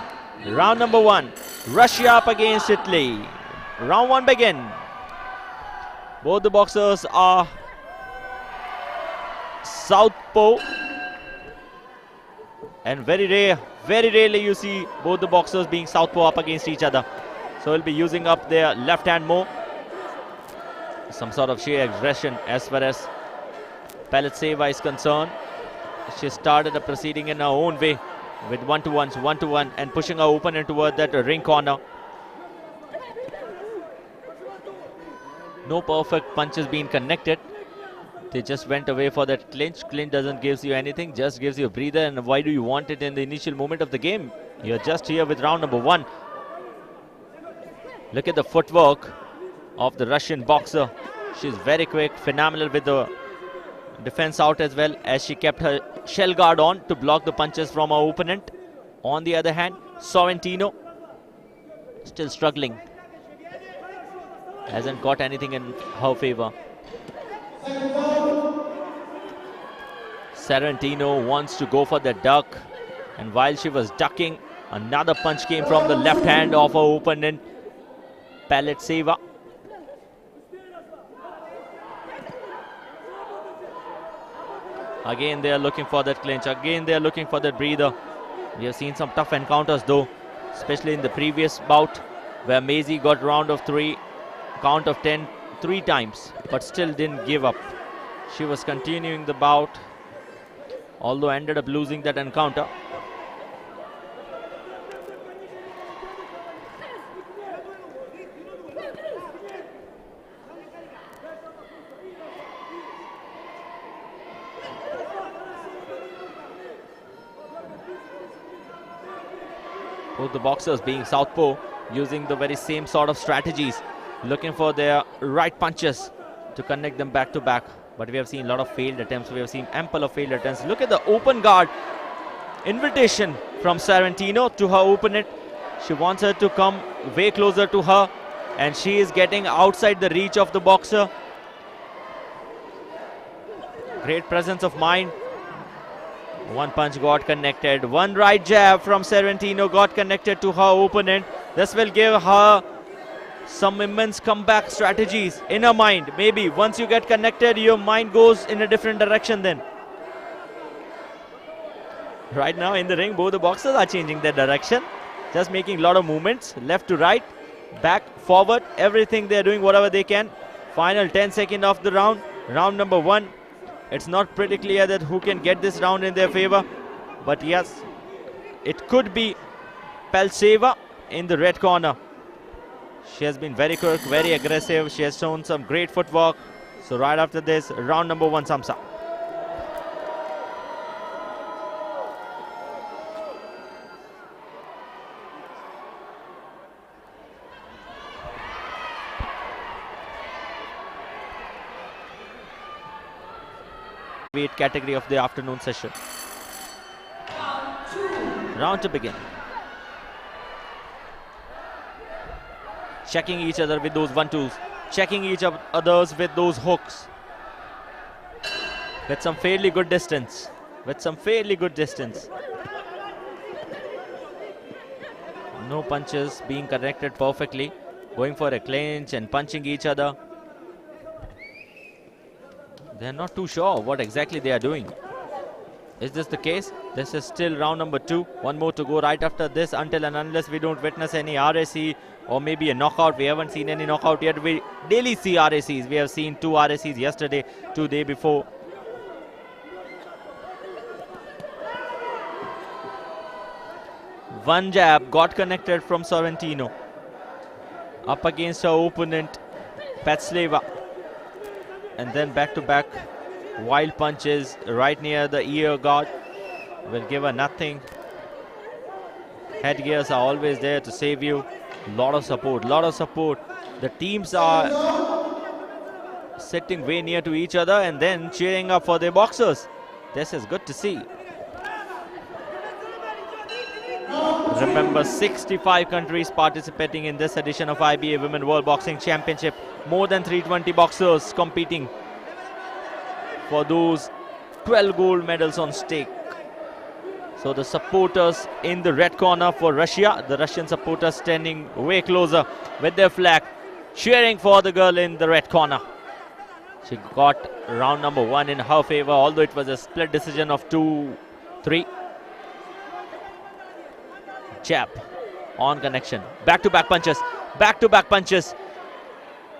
A: Round number 1. Russia up against Italy. Round 1 begin. Both the boxers are southpaw, and very rarely you see both the boxers being southpaw up against each other. So he'll be using up their left hand more. Some sort of sheer aggression as far as Paltseva is concerned. She started the proceeding in her own way with 1-to-1 and pushing her opponent toward that ring corner. No perfect punches being connected. They just went away for that clinch. Clinch doesn't give you anything, just gives you a breather. And why do you want it in the initial moment of the game? You're just here with round number 1. Look at the footwork of the Russian boxer. She's very quick, phenomenal with the defense out as well, as she kept her shell guard on to block the punches from her opponent. On the other hand, Sorrentino still struggling. Hasn't got anything in her favor. Sorrentino wants to go for the duck, and while she was ducking, another punch came from the left hand of her opponent, Paltseva. Again they are looking for that clinch, again they are looking for that breather. We have seen some tough encounters though, especially in the previous bout where Mezei got round of 3, count of 10 3 times, but still didn't give up. She was continuing the bout, although ended up losing that encounter. Both the boxers being southpaw, using the very same sort of strategies, looking for their right punches to connect them back to back. But we have seen a lot of failed attempts. We have seen ample of failed attempts. Look at the open guard invitation from Sorrentino to her opponent. She wants her to come way closer to her, and she is getting outside the reach of the boxer. Great presence of mind. One punch got connected. One right jab from Sorrentino got connected to her opponent. This will give her some immense comeback strategies in her mind. Maybe once you get connected, your mind goes in a different direction then. Right now in the ring, both the boxers are changing their direction. Just making a lot of movements. Left to right, back, forward. Everything they're doing whatever they can. Final 10 seconds of the round. Round number 1. It's not pretty clear that who can get this round in their favor. But yes, it could be Paltseva in the red corner. She has been very quick, very aggressive. She has shown some great footwork. So right after this, round number 1 sums up. Weight category of the afternoon session. Round to begin. Checking each other with those 1-2s. Checking each others with those hooks. With some fairly good distance. No punches being connected perfectly. Going for a clinch and punching each other. They're not too sure what exactly they are doing. Is this the case? This is still round number 2. One more to go right after this, until and unless we don't witness any RAC or maybe a knockout. We haven't seen any knockout yet. We daily see RACs. We have seen 2 RACs yesterday, 2 day before. One jab got connected from Sorrentino. Up against her opponent, Paltseva. And then back-to-back wild punches right near the ear guard. Will give her nothing. Headgears are always there to save you. Lot of support, lot of support. The teams are sitting way near to each other and then cheering up for their boxers. This is good to see. Remember, 65 countries participating in this edition of IBA Women World Boxing Championship. More than 320 boxers competing for those 12 gold medals on stake. So the supporters in the red corner for Russia, the Russian supporters standing way closer with their flag, cheering for the girl in the red corner. She got round number 1 in her favor, although it was a split decision of 2-3. Jab on connection. Back-to-back punches. Back-to-back punches.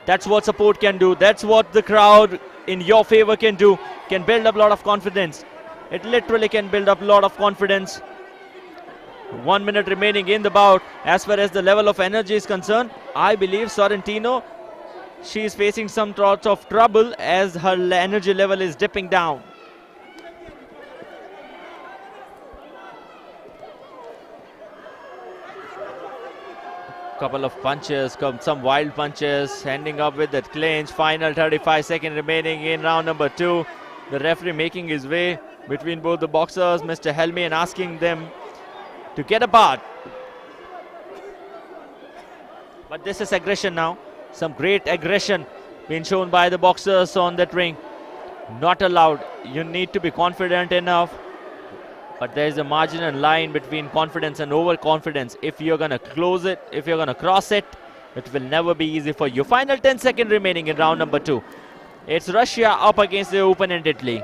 A: That's what support can do. That's what the crowd in your favor can do. Can build up a lot of confidence. It literally can build up a lot of confidence. 1 minute remaining in the bout. As far as the level of energy is concerned, I believe Sorrentino, she is facing some sorts of trouble as her energy level is dipping down. Couple of punches, some wild punches, ending up with that clinch. Final 35 seconds remaining in round number 2. The referee making his way between both the boxers, Mr. Helmi, and asking them to get apart. But this is aggression now. Some great aggression being shown by the boxers on that ring. Not allowed. You need to be confident enough. But there is a marginal line between confidence and overconfidence. If you're going to close it, if you're going to cross it, it will never be easy for you. Final 10 seconds remaining in round number 2. It's Russia up against the opponent Italy.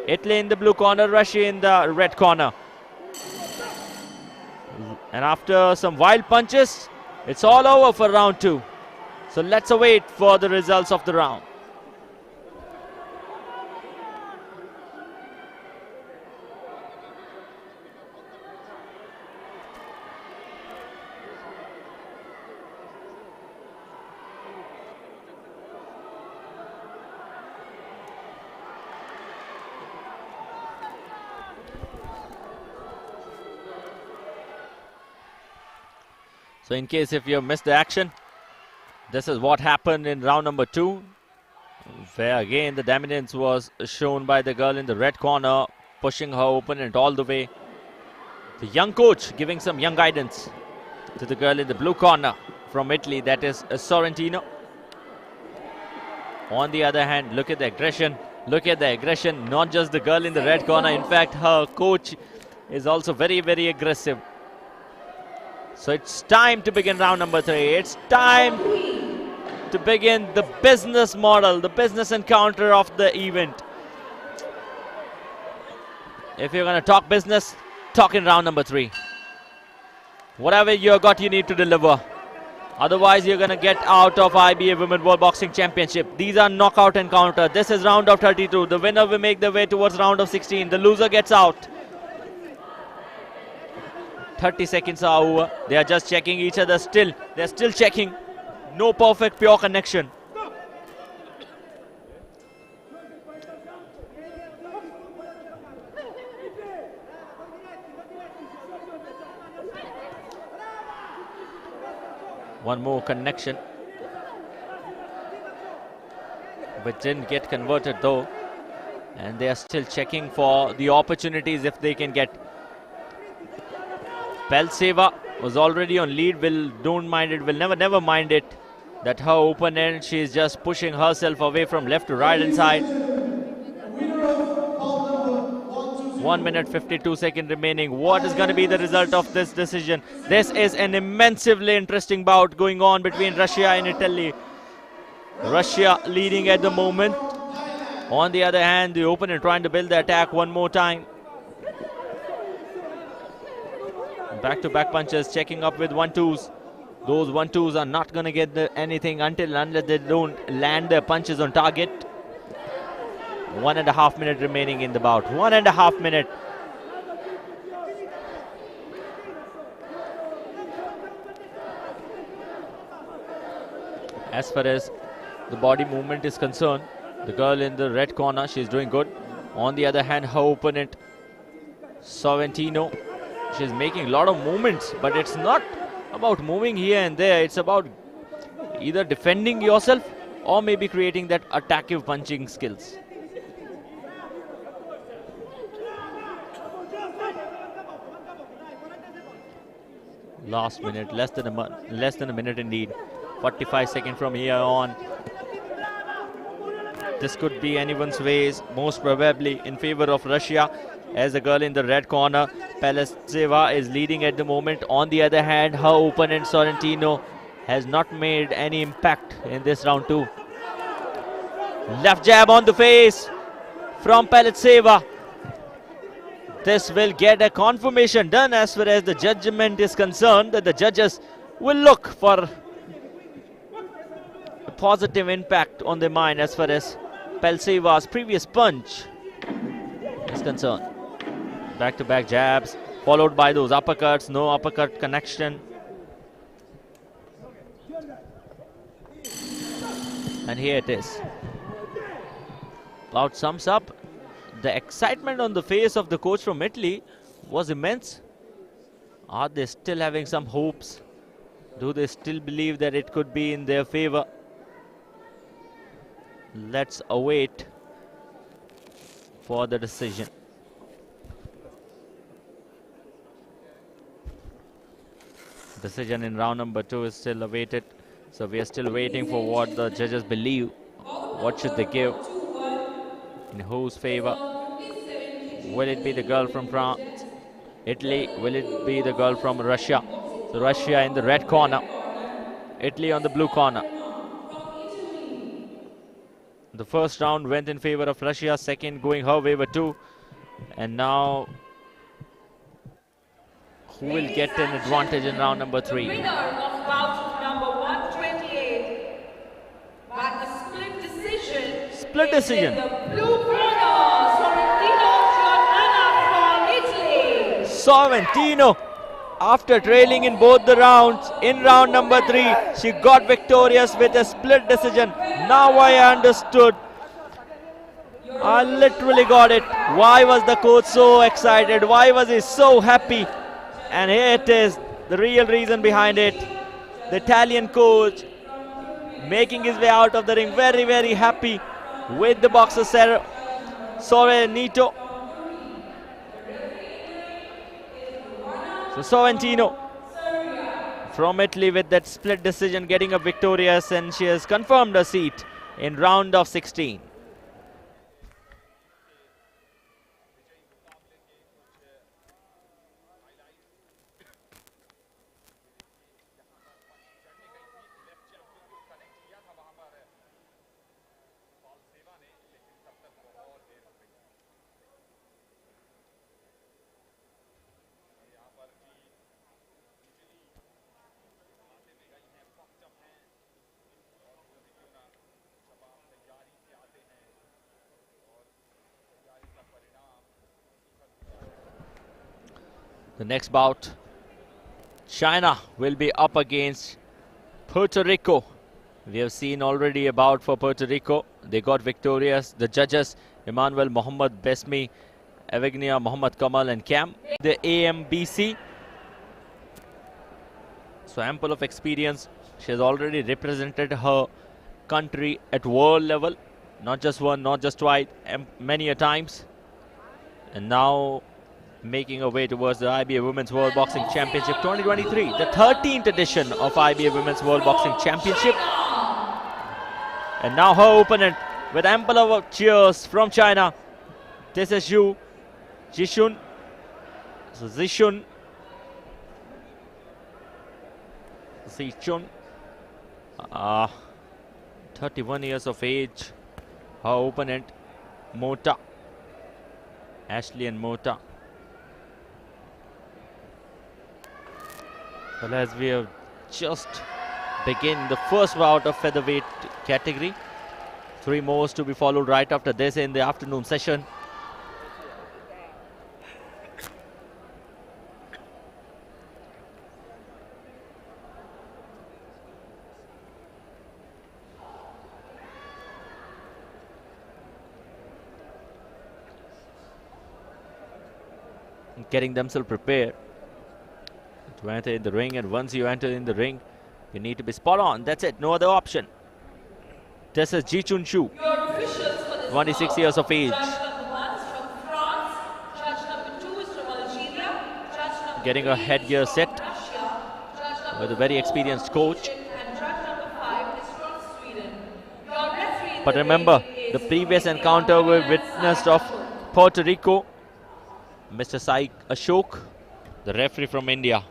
A: Italy in the blue corner, Russia in the red corner. And after some wild punches, it's all over for round 2. So let's await for the results of the round. So in case if you missed the action, this is what happened in round number 2, where again the dominance was shown by the girl in the red corner, pushing her opponent all the way. The young coach giving some young guidance to the girl in the blue corner from Italy, that is Sorrentino. On the other hand, look at the aggression. Look at the aggression, not just the girl in the red corner. In fact, her coach is also very, very aggressive. So it's time to begin round number 3. It's time to begin the business model, the business encounter of the event. If you're going to talk business, talk in round number 3. Whatever you got, you need to deliver. Otherwise, you're going to get out of IBA Women World Boxing Championship. These are knockout encounter. This is round of 32. The winner will make the way towards round of 16. The loser gets out. 30 seconds are over. They are just checking each other still. They're still checking. No perfect, pure connection. One more connection, which didn't get converted though. And they are still checking for the opportunities if they can get. Paltseva was already on lead, don't mind it, will never mind it that her opponent, she is just pushing herself away from left to right inside. 1 minute 52 seconds remaining. What is going to be the result of this decision? This is an immensely interesting bout going on between Russia and Italy. Russia leading at the moment. On the other hand, the opponent trying to build the attack one more time. Back-to-back punches, checking up with 1-2s. Those 1-2s are not going to get anything unless they don't land their punches on target. 1.5 minutes remaining in the bout. 1.5 minutes. as far as the body movement is concerned. The girl in the red corner, she's doing good. On the other hand, her opponent, Sorrentino, she's making a lot of movements, but it's not about moving here and there. It's about either defending yourself or maybe creating that attackive punching skills. Last minute, less than a minute indeed. 45 seconds from here on. This could be anyone's ways, most probably in favor of Russia, as the girl in the red corner, Paltseva, is leading at the moment. On the other hand, her opponent Sorrentino has not made any impact in this round 2. Left jab on the face from Paltseva. This will get a confirmation done as far as the judgment is concerned, that the judges will look for a positive impact on their mind as far as Paltseva's previous punch is concerned. Back-to-back jabs, followed by those uppercuts, no uppercut connection. And here it is. About sums up. The excitement on the face of the coach from Italy was immense. Are they still having some hopes? Do they still believe that it could be in their favor? Let's await for the decision. Decision in round number 2 is still awaited. So we are still waiting for what the judges believe. What should they give? In whose favor? Will it be the girl from France, Italy? Will it be the girl from Russia? So Russia in the red corner, Italy on the blue corner. The first round went in favor of Russia, second going her favor too. And now, who will get an advantage in round number 3?
B: Winner of bout number 128 by a split decision.
A: Split decision.
B: The blue corner, Sorrentino from Italy.
A: Sorrentino, after trailing in both the rounds, in round number 3, she got victorious with a split decision. Now I understood. I literally got it. Why was the coach so excited? Why was he so happy? And here it is, the real reason behind it. The Italian coach making his way out of the ring, very, very happy with the boxer Sorrentino. So Sorrentino from Italy with that split decision getting a victorious, and she has confirmed her seat in round of 16. The next bout, China will be up against Puerto Rico. We have seen already a bout for Puerto Rico. They got victorious. The judges, Emmanuel Mohammed Besmi, Evgenia Mohammed Kamal and Cam. The AMBC. So ample of experience. She has already represented her country at world level. Not just one, not just twice, many a times. And now making her way towards the IBA Women's World Boxing Championship 2023, the 13th edition of IBA Women's World Boxing Championship. And now her opponent with ample of cheers from China. This is ZICHUN. So ZICHUN. 31 years of age. Her opponent, MOTTA. ASHLEYANN MOTTA. Well, as we have just begin the first bout of featherweight category. 3 more to be followed right after this in the afternoon session. getting themselves prepared to enter in the ring. And once you enter in the ring, you need to be spot on. That's it. No other option. This is ZICHUN, 26 years of age. Getting a headgear set with a very experienced coach. But remember, the previous encounter we witnessed of Puerto Rico, Mr. Sai Ashok, the referee from India.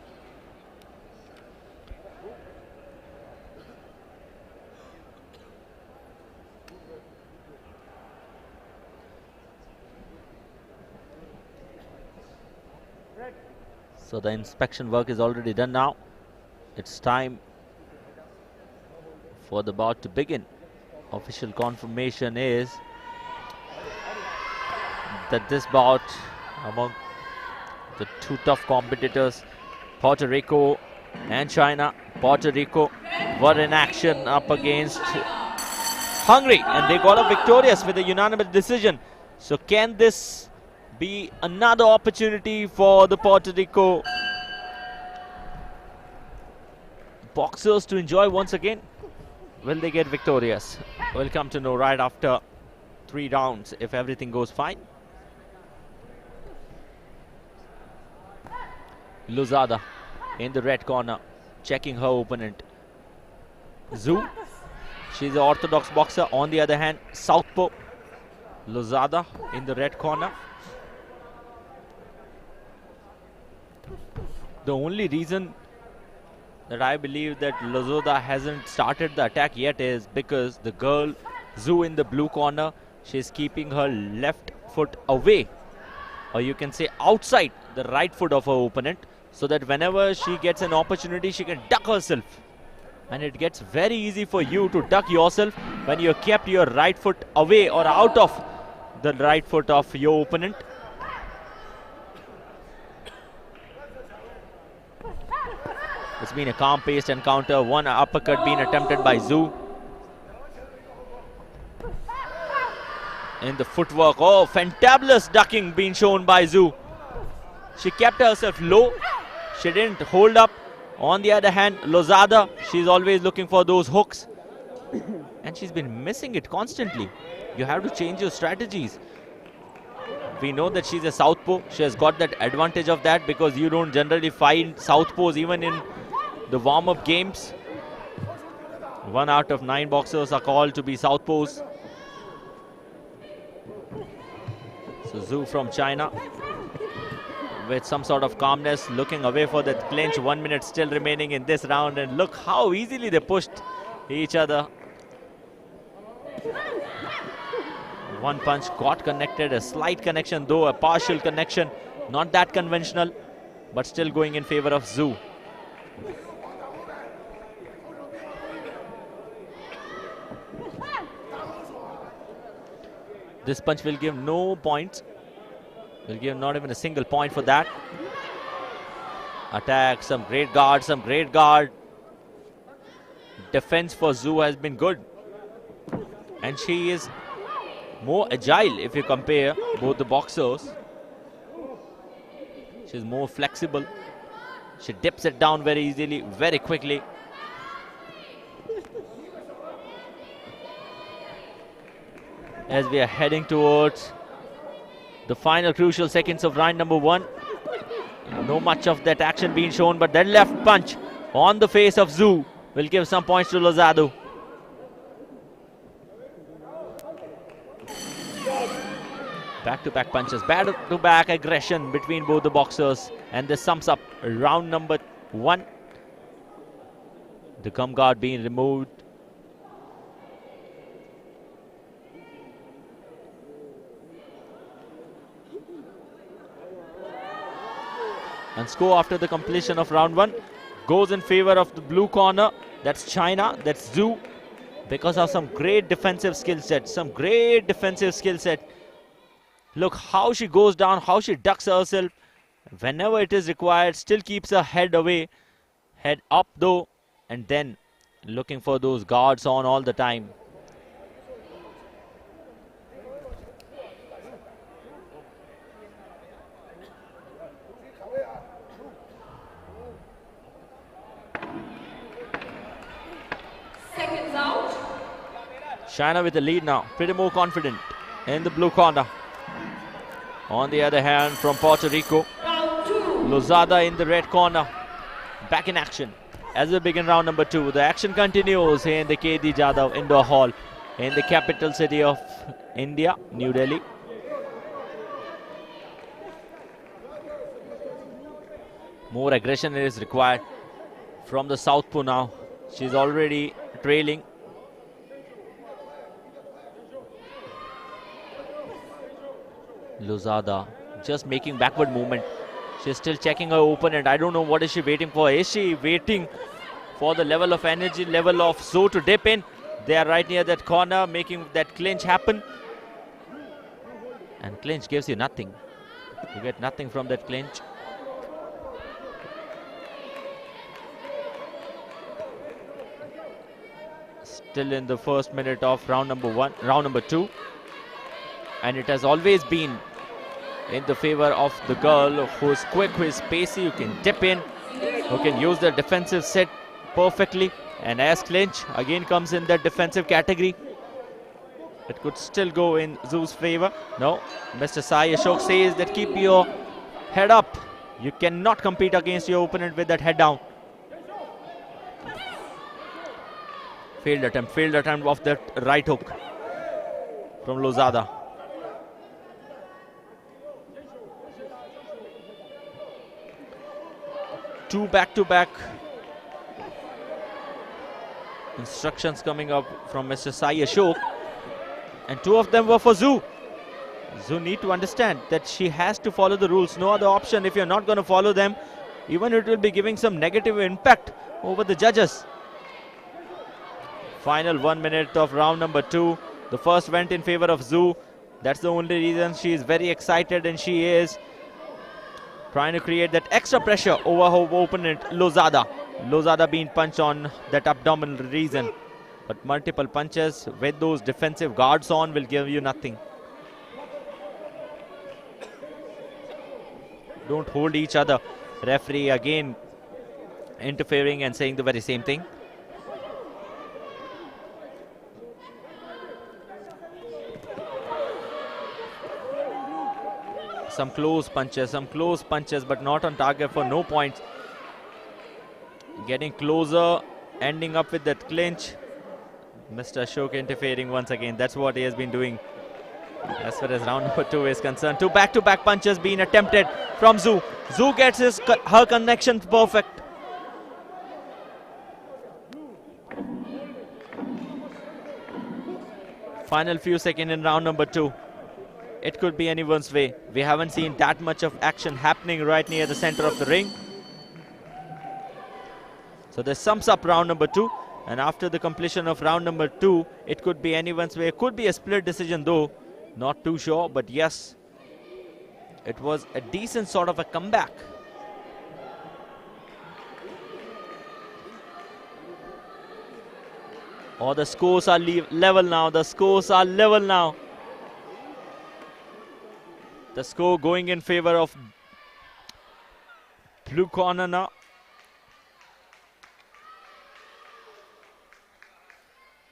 A: So the inspection work is already done now. It's time for the bout to begin. Official confirmation is that this bout among the two tough competitors, Puerto Rico and China. Puerto Rico were in action up against Hungary, and they got up victorious with a unanimous decision. So can this be another opportunity for the Puerto Rico boxers to enjoy once again? Will they get victorious? We'll come to know right after 3 rounds if everything goes fine. Lozada in the red corner, checking her opponent. Zhu, she's an orthodox boxer. On the other hand, southpaw. Lozada in the red corner. The only reason that I believe that Lozada hasn't started the attack yet is because the girl Zhu in the blue corner, she's keeping her left foot away, or you can say outside the right foot of her opponent, so that whenever she gets an opportunity, she can duck herself. And it gets very easy for you to duck yourself when you kept your right foot away or out of the right foot of your opponent. It's been a calm-paced encounter. One uppercut being attempted by Zhu. In the footwork, oh, fantabulous ducking being shown by Zhu. She kept herself low. She didn't hold up. On the other hand, Lozada, she's always looking for those hooks. And she's been missing it constantly. You have to change your strategies. We know that she's a southpaw. She has got that advantage of that because you don't generally find southpaws even in the warm-up games. 1 out of 9 boxers are called to be southpaws. So Zhu from China with some sort of calmness, looking away for that clinch. 1 minute still remaining in this round, and look how easily they pushed each other. One punch got connected, a slight connection though, a partial connection, not that conventional, but still going in favor of Zhu. This punch will give no points. Will give not even a single point for that. Attack, some great guard, some great guard. Defense for Zhu has been good. And she is more agile if you compare both the boxers. She's more flexible. She dips it down very easily, very quickly. As we are heading towards the final crucial seconds of round number 1. No much of that action being shown, but that left punch on the face of Zhu will give some points to Lozada. Back-to-back punches, back-to-back aggression between both the boxers, and this sums up round number 1. The gum guard being removed. And score after the completion of round 1 goes in favor of the blue corner. That's China, that's Zhu, because of some great defensive skill set, Look how she goes down, how she ducks herself whenever it is required, still keeps her head away, head up though, and then looking for those guards on all the time. China with the lead now, pretty more confident in the blue corner. On the other hand, from Puerto Rico, Lozada in the red corner, back in action as we begin round number 2. The action continues here in the KD Jadhav Indoor Hall in the capital city of India, New Delhi. More aggression is required from the southpaw now. She's already trailing. Lozada just making backward movement. She's still checking her opponent. I don't know what is she waiting for. Is she waiting for the level of energy, level of Zhu to dip in? They are right near that corner, making that clinch happen. And clinch gives you nothing. You get nothing from that clinch. Still in the first minute of round number 2. And it has always been in the favor of the girl who's quick, who is pacey, who can dip in, who can use the defensive set perfectly. And as clinch again comes in the defensive category, it could still go in Zhu's favor. No, Mr. Sai Ashok says that keep your head up. You cannot compete against your opponent with that head down. Failed attempt of that right hook from Lozada. Two back-to-back instructions coming up from Mr. Sai Ashok, and 2 of them were for Zhu. Zhu need to understand that she has to follow the rules. No other option. If you're not going to follow them, even it will be giving some negative impact over the judges. Final 1 minute of round number 2. The first went in favor of Zhu. That's the only reason she is very excited, and she is trying to create that extra pressure over her opponent, Lozada. Lozada being punched on that abdominal region. But multiple punches with those defensive guards on will give you nothing. Don't hold each other. Referee again interfering and saying the very same thing. Some close punches, but not on target for no points. Getting closer, ending up with that clinch. Mr. Ashok interfering once again. That's what he has been doing as far as round number 2 is concerned. 2 back-to-back punches being attempted from Zhu. Zhu gets her connection perfect. Final few seconds in round number 2. It could be anyone's way. We haven't seen that much of action happening right near the center of the ring. So this sums up round number 2. And after the completion of round number 2, it could be anyone's way. It could be a split decision though. Not too sure, but yes, it was a decent sort of a comeback. Oh, the scores are level now. The scores are level now. The score going in favor of blue corner now.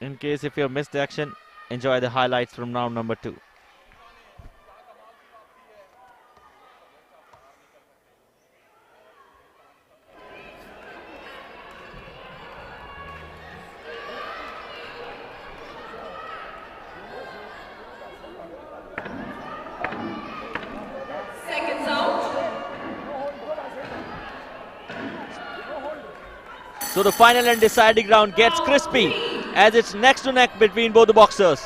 A: In case if you have missed the action, enjoy the highlights from round number 2. So the final and deciding round gets crispy as it's neck to neck between both the boxers.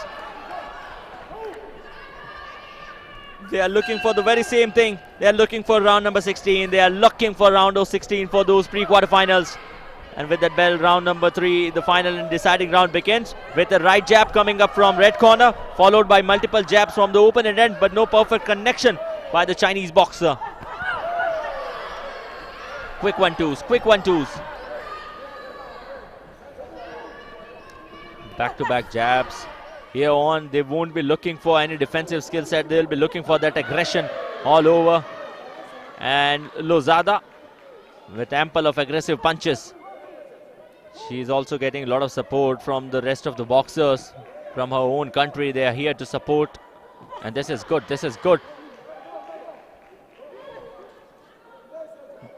A: They are looking for the very same thing. They are looking for round number 16. They are looking for round of 16 for those pre-quarterfinals. And with that bell, round number 3, the final and deciding round begins with a right jab coming up from red corner, followed by multiple jabs from the opponent end, but no perfect connection by the Chinese boxer. Quick 1-2s, quick 1-2s. Back-to-back jabs. Here on, they won't be looking for any defensive skill set. They'll be looking for that aggression all over. And Lozada with ample of aggressive punches. She's also getting a lot of support from the rest of the boxers. from her own country. They are here to support. And this is good. This is good.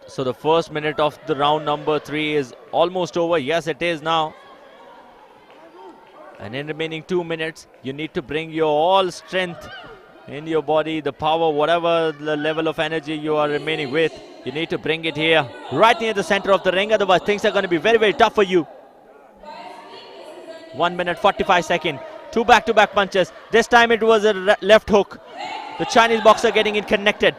A: So the first minute of the round number 3 is almost over. Yes, it is now. And in remaining 2 minutes, you need to bring your all strength in your body, the power, whatever the level of energy you are remaining with. You need to bring it here, right near the center of the ring. Otherwise, things are going to be very, very tough for you. 1 minute, 45 seconds. 2 back-to-back punches. This time it was a left hook. The Chinese boxer getting it connected.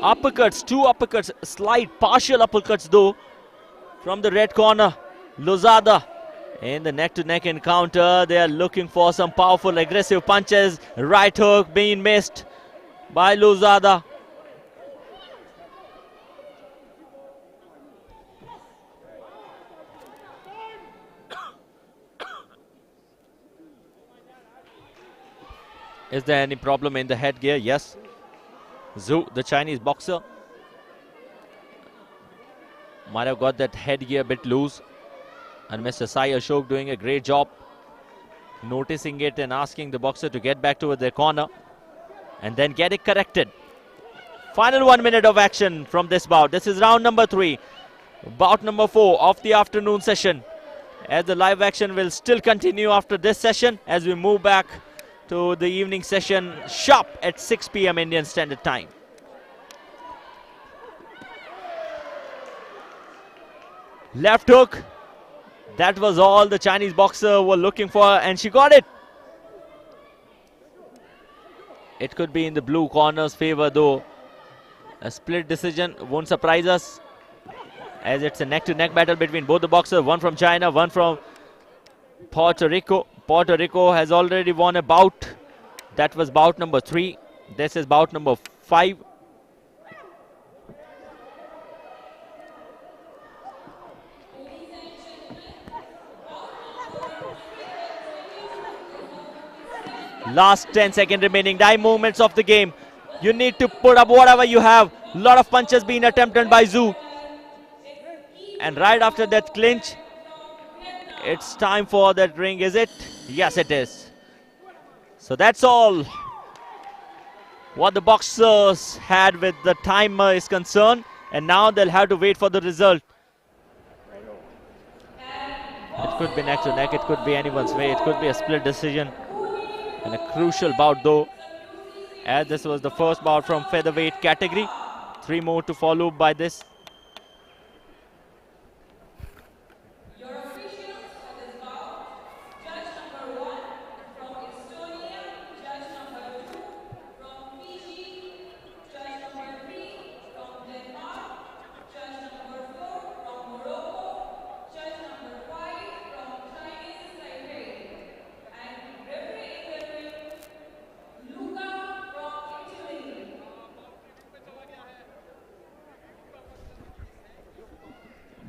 A: Uppercuts, 2 uppercuts, slight partial uppercuts though from the red corner. Lozada in the neck-to-neck encounter. They are looking for some powerful aggressive punches. Right hook being missed by Lozada. Is there any problem in the headgear? Yes. Zhu, the Chinese boxer, might have got that headgear a bit loose. And Mr. Sai Ashok doing a great job noticing it and asking the boxer to get back to their corner and then get it corrected. Final 1 minute of action from this bout. This is round number 3, bout number 4 of the afternoon session. As the live action will still continue after this session as we move back to the evening session sharp at 6 p.m. Indian Standard Time. Left hook. That was all the Chinese boxer were looking for, and she got it. It could be in the blue corner's favor though. A split decision won't surprise us, as it's a neck-to-neck battle between both the boxers. One from China, one from Puerto Rico. Puerto Rico has already won a bout. That was bout number 3. This is bout number 5. Last 10 seconds remaining. 9 movements of the game. You need to put up whatever you have. Lot of punches being attempted by Zhu. And right after that clinch, it's time for that ring, is it? Yes, it is. So that's all what the boxers had with the timer is concerned. And now they'll have to wait for the result. It could be neck to neck. It could be anyone's way. It could be a split decision. And a crucial bout though, as this was the first bout from featherweight category. 3 more to follow by this.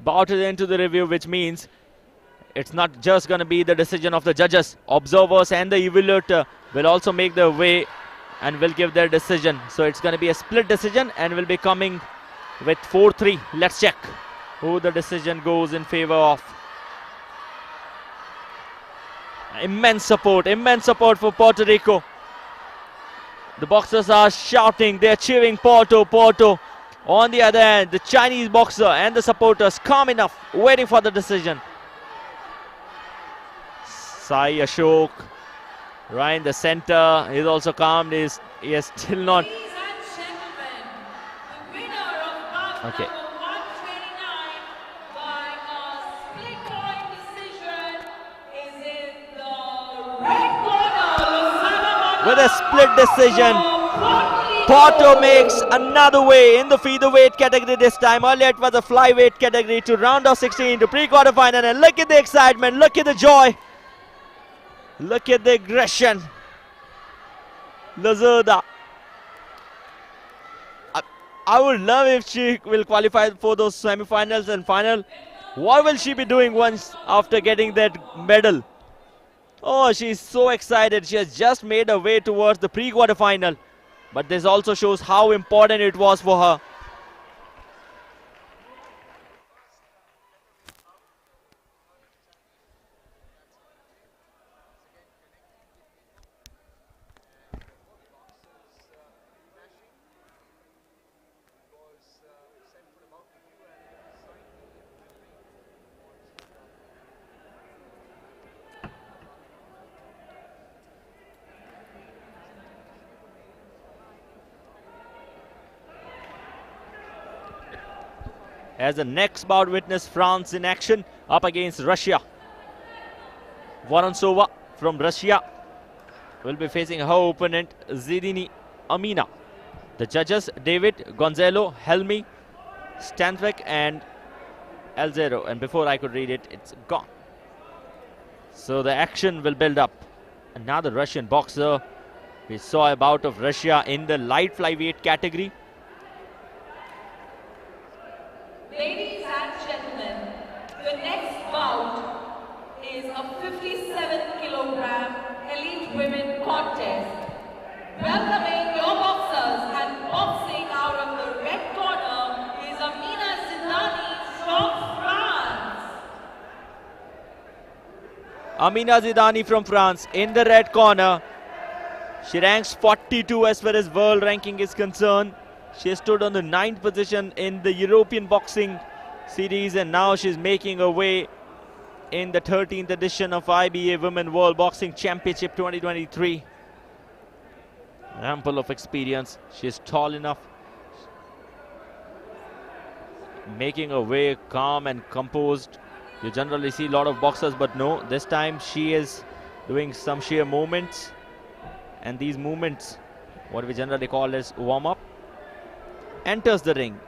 A: Bout is into the review, which means it's not just going to be the decision of the judges. Observers and the evaluator will also make their way and will give their decision. So it's going to be a split decision and will be coming with 4-3. Let's check who the decision goes in favor of. Immense support for Puerto Rico. The boxers are shouting, they're cheering Porto, Porto. On the other hand, the Chinese boxer and the supporters calm enough, waiting for the decision. Sai Ashok, right in the center, he's also calm. He is still not.
B: Ladies and gentlemen, the winner of bout
A: Okay.
B: number 129 by a split point decision is in the red corner. Lozada
A: With a split decision, Porto makes another way in the featherweight category this time. Earlier it was a flyweight category to round of 16 to pre-quarterfinal. And look at the excitement, look at the joy, look at the aggression. Lozada. I would love if she will qualify for those semi-finals and final. What will she be doing once after getting that medal? Oh, she's so excited. She has just made her way towards the pre-quarterfinal. But this also shows how important it was for her. as the next bout witnessed France in action up against Russia. Vorontsova from Russia will be facing her opponent Zidani AMINA. The judges David, Gonzalo, Helmi, Stanvik and Alzero. And before I could read it, it's gone. So the action will build up. Another Russian boxer. We saw a bout of Russia in the light flyweight category.
B: Ladies and gentlemen, the next bout is a 57-kilogram elite women contest. Welcoming your boxers and boxing out of the red corner is AMINA Zidani from France.
A: AMINA Zidani from France in the red corner. She ranks 42 as far as world ranking is concerned. She stood on the 9th position in the European Boxing Series and now she's making her way in the 13th edition of IBA Women World Boxing Championship 2023. Ample of experience. She's tall enough. Making her way calm and composed. You generally see a lot of boxers, but no, this time she is doing some sheer movements. And these movements, what we generally call as warm-up, enters the ring.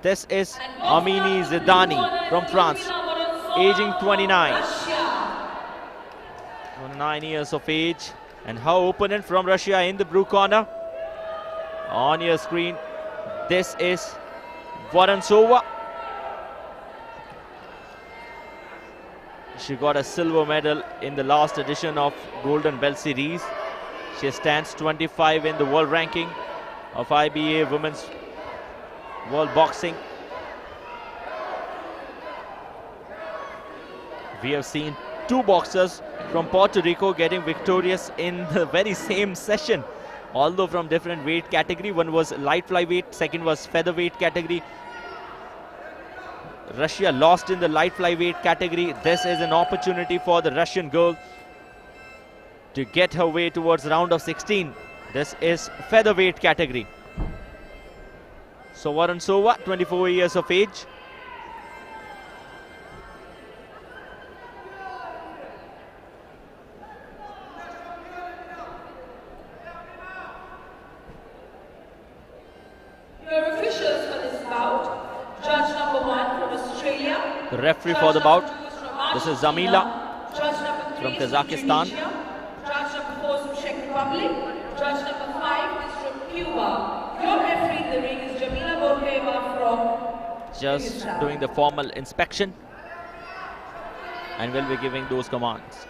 A: This is AMINA Zidani from France, aging 29. 29 years of age. And her opponent from Russia in the blue corner. On your screen, this is Vorontsova. She got a silver medal in the last edition of Golden Bell Series. She stands 25 in the world ranking of IBA Women's World Boxing. We have seen two boxers from Puerto Rico getting victorious in the very same session, although from different weight category. One was light flyweight, second was featherweight category. Russia lost in the light flyweight category. This is an opportunity for the Russian girl to get her way towards round of 16. This is featherweight category. So Vorontsova, 24 years of age.
B: Your officials for this bout, judge number 1 from Australia.
A: The referee for the bout, this is
B: Argentina,
A: Zamila
B: judge number 3
A: from
B: is
A: Kazakhstan.
B: Tunisia, judge number 4 is from Czech Republic, judge number 5 is from Cuba. Your referee in the ring is Jamila Borkeva from
A: Just
B: Israel.
A: doing the formal inspection and will be giving those commands.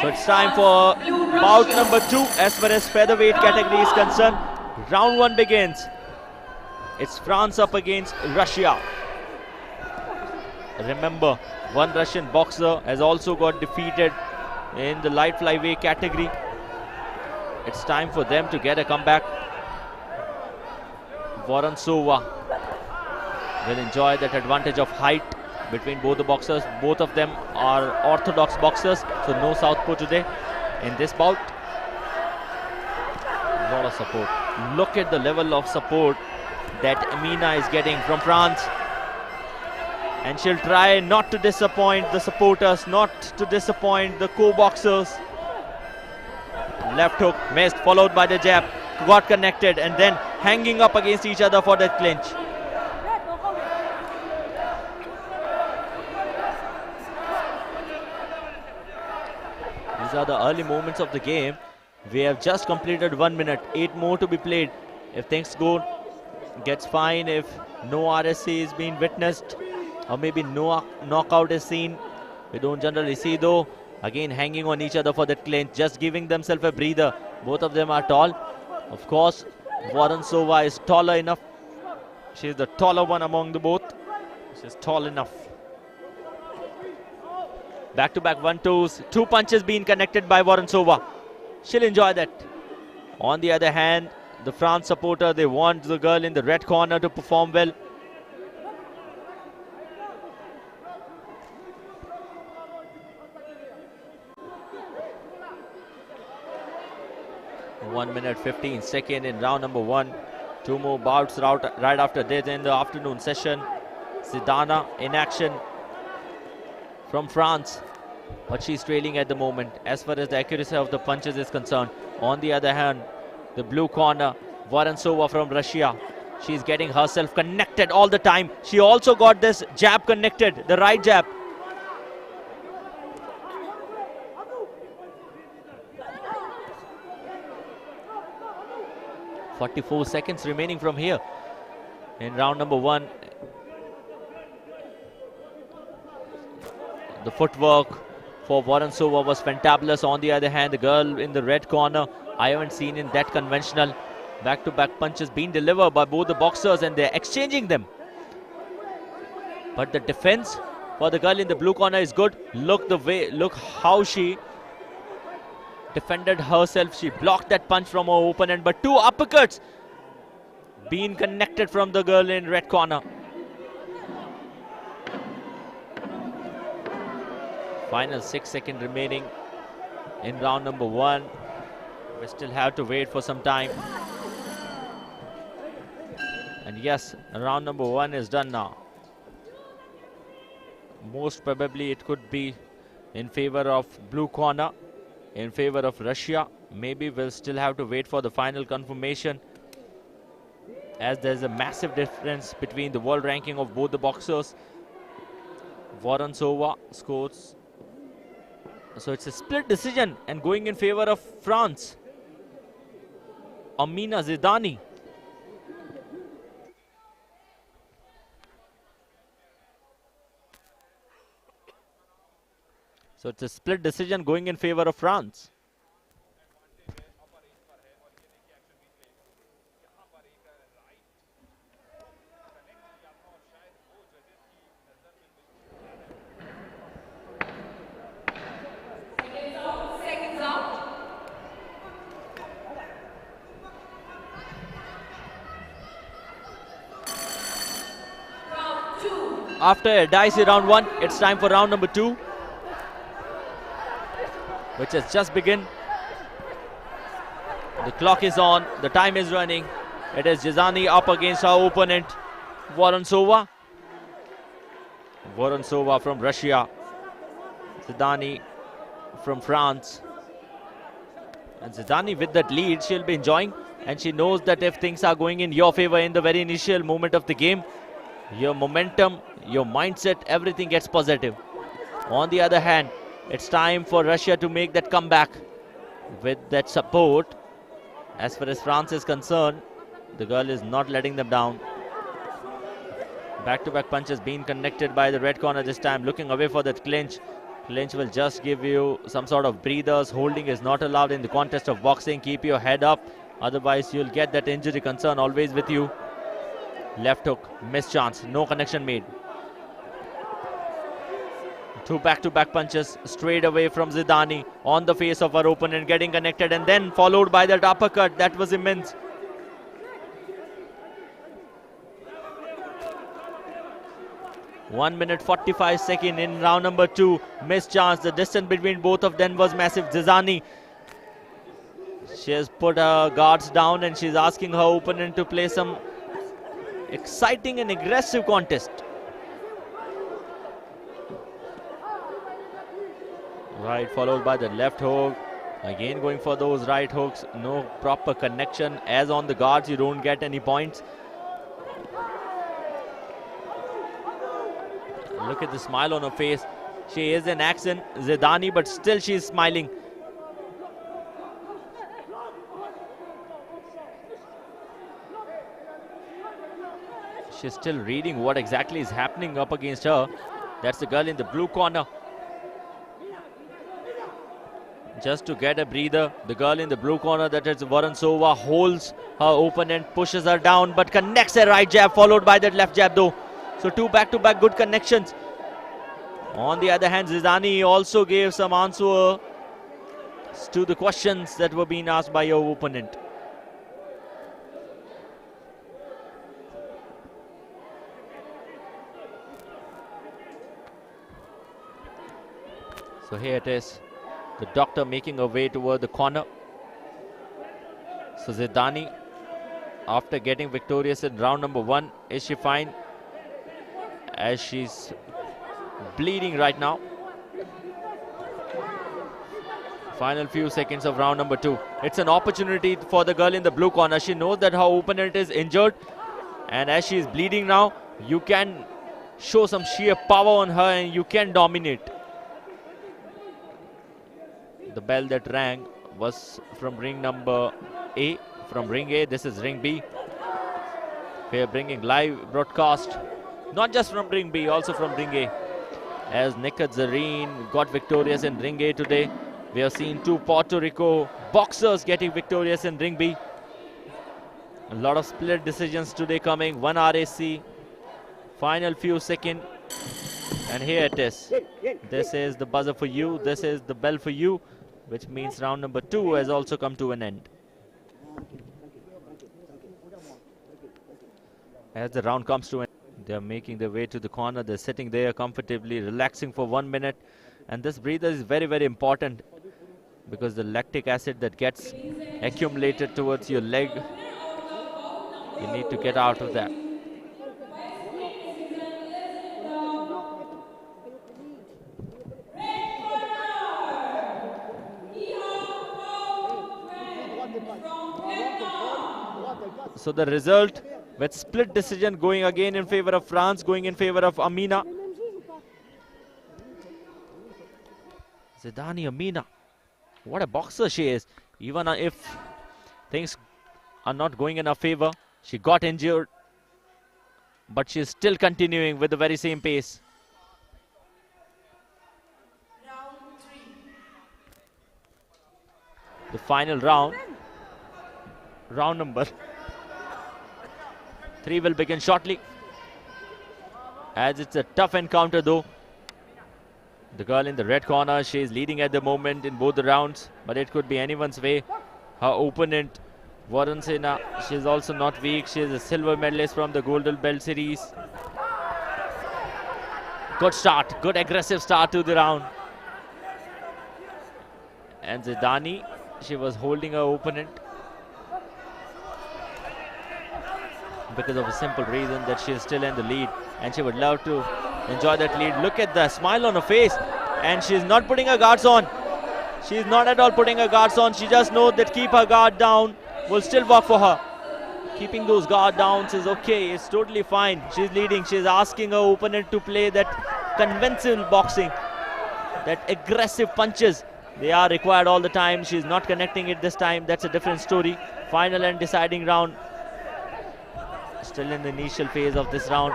A: So it's time for bout number 2 as far as featherweight category is concerned. Round 1 begins. It's France up against Russia. Remember, one Russian boxer has also got defeated in the light flyweight category. It's time for them to get a comeback. Vorontsova will enjoy that advantage of height between both the boxers. Both of them are orthodox boxers, so no southpaw today in this bout. A lot of support. Look at the level of support that AMINA is getting from France. And she'll try not to disappoint the supporters, not to disappoint the co-boxers. Left hook missed, followed by the jab. Got connected and then hanging up against each other for that clinch. These are the early moments of the game. We have just completed 1 minute, 8 more to be played. If things go, gets fine. If no RSC is being witnessed, or maybe no knockout is seen. We don't generally see though. Again hanging on each other for that clinch, just giving themselves a breather. Both of them are tall. Of course, Vorontsova is taller enough. She is the taller one among the both. She's tall enough. Back-to-back 1-2s. 2 punches being connected by Vorontsova. She'll enjoy that. On the other hand, the France supporter, they want the girl in the red corner to perform well. 1 minute 15 seconds in round number 1. 2 more bouts right after this in the afternoon session. Zidane in action from France, but she's trailing at the moment as far as the accuracy of the punches is concerned. On the other hand, the blue corner, Vorontsova from Russia, she's getting herself connected all the time. She also got this jab connected, the right jab. .44 seconds remaining from here in round number 1. The footwork for Vorontsova was fantabulous. On the other hand, the girl in the red corner, I haven't seen in that conventional. Back-to-back punches being delivered by both the boxers and they're exchanging them. But the defense for the girl in the blue corner is good. Look how she defended herself. She blocked that punch from her opponent, but 2 uppercuts being connected from the girl in red corner. Final 6 seconds remaining in round number 1. We still have to wait for some time. And yes, round number 1 is done now. Most probably it could be in favor of blue corner, in favor of Russia. Maybe we'll still have to wait for the final confirmation, as there's a massive difference between the world ranking of both the boxers. Vorontsova scores. So it's a split decision and going in favor of France. AMINA Zidani. So it's a split decision going in favor of France. After a dicey round 1, it's time for round number 2, which has just begun. The clock is on, the time is running. It is Zidani up against her opponent, Vorontsova. Vorontsova from Russia, Zidani from France. And Zidani with that lead, she'll be enjoying. And she knows that if things are going in your favor in the very initial moment of the game, your momentum, your mindset, everything gets positive. On the other hand, it's time for Russia to make that comeback with that support. As far as France is concerned, the girl is not letting them down. Back-to-back punches being connected by the red corner this time, looking away for that clinch. Clinch will just give you some sort of breathers. Holding is not allowed in the contest of boxing. Keep your head up, otherwise you'll get that injury concern always with you. Left hook, missed chance, no connection made. 2 back-to-back punches straight away from Zidani on the face of her opponent, getting connected and then followed by that uppercut. That was immense. One minute 45 seconds in round number 2. Missed chance. The distance between both of them was massive. Zidani, she has put her guards down and she's asking her opponent to play some exciting and aggressive contest. Right, followed by the left hook. Again going for those right hooks. No proper connection. As on the guards, you don't get any points. Look at the smile on her face. She is in action, Zidani, but still she's smiling. She's still reading what exactly is happening up against her. That's the girl in the blue corner. Just to get a breather, the girl in the blue corner, that is Vorontsova, holds her opponent, pushes her down, but connects a right jab, followed by that left jab though. So 2 back-to-back good connections. On the other hand, Zidani also gave some answers to the questions that were being asked by your opponent. So here it is. The doctor making her way toward the corner. So Zidani, after getting victorious in round number 1, is she fine? As she's bleeding right now. Final few seconds of round number 2. It's an opportunity for the girl in the blue corner. She knows that her opponent is injured, and as she is bleeding now, you can show some sheer power on her and you can dominate. The bell that rang was from ring number A. From ring A, this is ring B. We are bringing live broadcast, not just from ring B, also from ring A. As Nikat Zareen got victorious in ring A today. We have seen 2 Puerto Rico boxers getting victorious in ring B. A lot of split decisions today coming. 1 RAC. Final few seconds. And here it is. This is the buzzer for you. This is the bell for you. Which means round number 2 has also come to an end. As the round comes to an end, they are making their way to the corner. They're sitting there comfortably, relaxing for 1 minute. And this breather is very, very important, because the lactic acid that gets accumulated towards your leg, you need to get out of that. So the result, with split decision going again in favor of France, going in favor of AMINA. Zidani AMINA. What a boxer she is. Even if things are not going in her favor, she got injured, but she is still continuing with the very same pace.
B: Round 3.
A: The final round, round number 3 will begin shortly. As it's a tough encounter though. The girl in the red corner, she is leading at the moment in both the rounds, but it could be anyone's way. Her opponent, Vorontsova, she is also not weak. She is a silver medalist from the Golden Belt series. Good start, good aggressive start to the round. And Zidani, she was holding her opponent because of a simple reason that she is still in the lead, and she would love to enjoy that lead. Look at the smile on her face, and she's not putting her guards on. She's not at all putting her guards on. She just knows that keep her guard down will still work for her. Keeping those guard downs is okay. It's totally fine. She's leading. She's asking her opponent to play that conventional boxing, that aggressive punches. They are required all the time. She's not connecting it this time. That's a different story. Final and deciding round. Still in the initial phase of this round.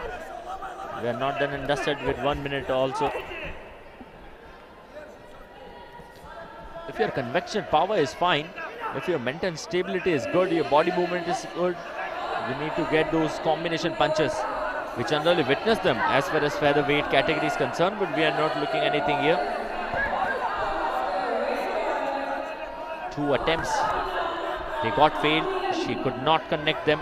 A: We are not done and dusted with 1 minute also. If your convection power is fine, if your mental stability is good, your body movement is good, you need to get those combination punches. We generally witness them as far as featherweight category is concerned, but we are not looking anything here. 2 attempts. They got failed. She could not connect them.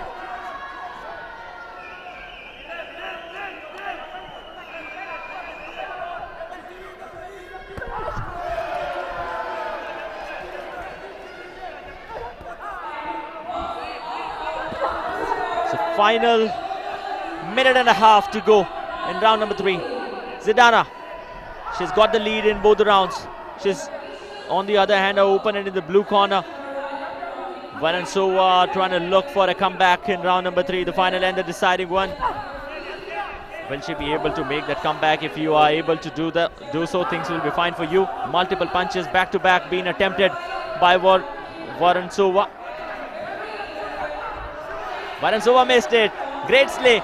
A: Final minute and a half to go in round number 3. Zidana, she's got the lead in both the rounds. She's on the other hand, her opponent in the blue corner, Vorontsova, trying to look for a comeback in round number 3, the final and the deciding one. Will she be able to make that comeback? If you are able to do so, things will be fine for you. Multiple punches back to back being attempted by Vorontsova. Vorontsova missed it. Great slay.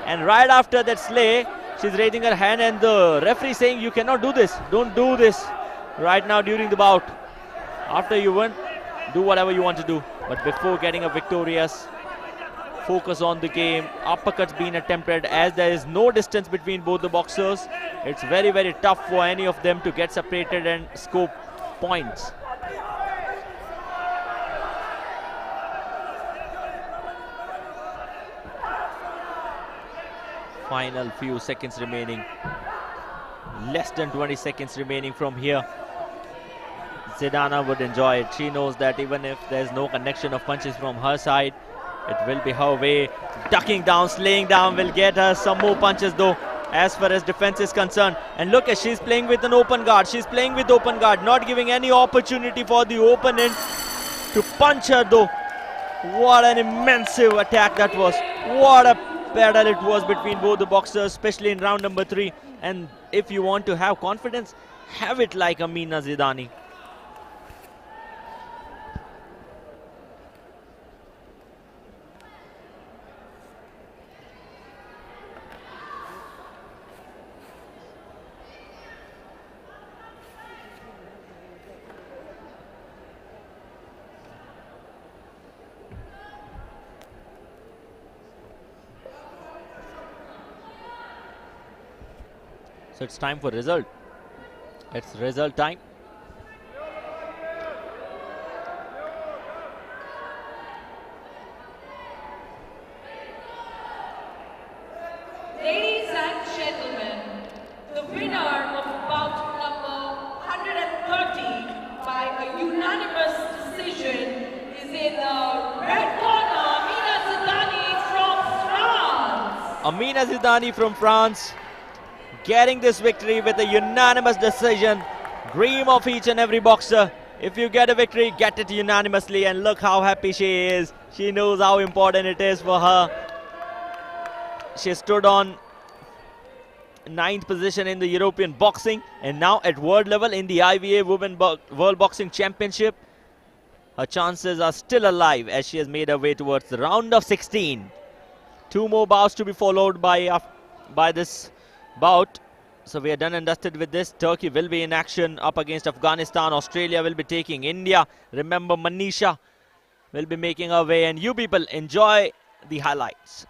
A: And right after that slay, she's raising her hand and the referee saying, you cannot do this. Don't do this right now during the bout. After you win, do whatever you want to do. But before getting a victorious, focus on the game. Uppercuts being attempted as there is no distance between both the boxers. It's very, very tough for any of them to get separated and score points. Final few seconds remaining. Less than 20 seconds remaining from here. Zidani would enjoy it. She knows that even if there's no connection of punches from her side, it will be her way. Ducking down, slaying down will get her some more punches though, as far as defense is concerned. And look at, she's playing with an open guard. She's playing with open guard, not giving any opportunity for the opponent to punch her though. What an immense attack that was. What a battle it was between both the boxers, especially in round number 3. And if you want to have confidence, have it like AMINA Zidani. So it's time for result. It's result time.
B: Ladies and gentlemen, the winner of bout number 130 by a unanimous decision is in the red corner, AMINA
A: AMINA
B: Zidani from France.
A: Zidani from France, getting this victory with a unanimous decision. Dream of each and every boxer. If you get a victory, get it unanimously, and look how happy she is. She knows how important it is for her. She stood on 9th position in the European boxing, and now at world level in the IBA World Boxing Championship, her chances are still alive as she has made her way towards the round of 16. 2 more bouts to be followed by this bout. So we are done and dusted with this. Turkey will be in action up against Afghanistan. Australia will be taking India. Remember, Manisha will be making her way, and you people enjoy the highlights.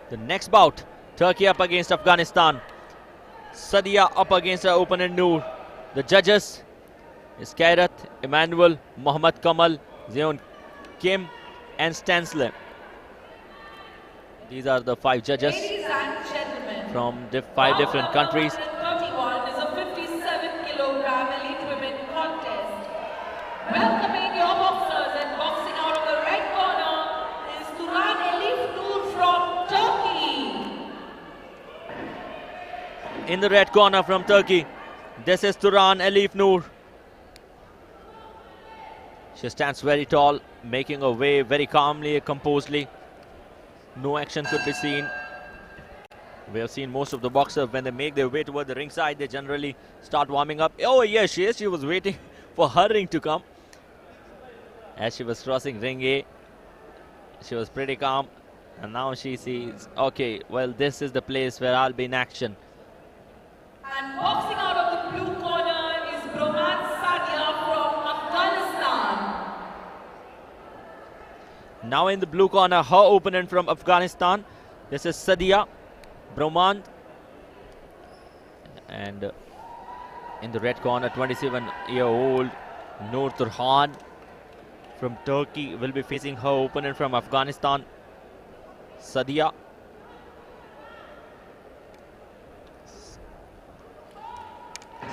A: The next bout, Turkey up against Afghanistan. Sadia up against her opponent Noor. The judges is Kairat, Emmanuel, Mohammad Kamal, Zeon Kim and Stanslet. These are the 5 judges from 5 different countries.
B: 131 is a 57-kilogram elite women contest. Welcoming your boxers and boxing out of the red corner is Turhan from Turkey.
A: In the red corner from Turkey, this is Turhan Elif Noor. She stands very tall, making her way very calmly, composedly. No action could be seen. We have seen most of the boxers, when they make their way toward the ringside, they generally start warming up. Oh yes, she is. She was waiting for her ring to come. As she was crossing ring A, she was pretty calm. And now she sees, okay, well, this is the place where I'll be in action.
B: And boxing out of the blue corner is Bromand from Afghanistan.
A: Now in the blue corner, her opponent from Afghanistan. This is Sadia Bromand. And in the red corner, 27-year-old Noor Turhan from Turkey will be facing her opponent from Afghanistan, Sadia.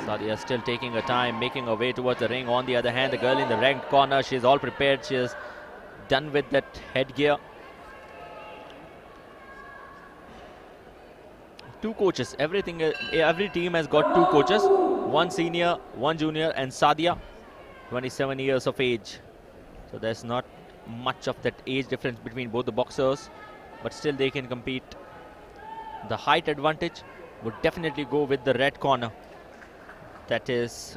A: Sadia still taking her time, making her way towards the ring. On the other hand, the girl in the red corner, she's all prepared. She is done with that headgear. 2 coaches. Every team has got 2 coaches. 1 senior, 1 junior, and Sadia, 27 years of age. So there's not much of that age difference between both the boxers, but still they can compete. The height advantage would definitely go with the red corner. That is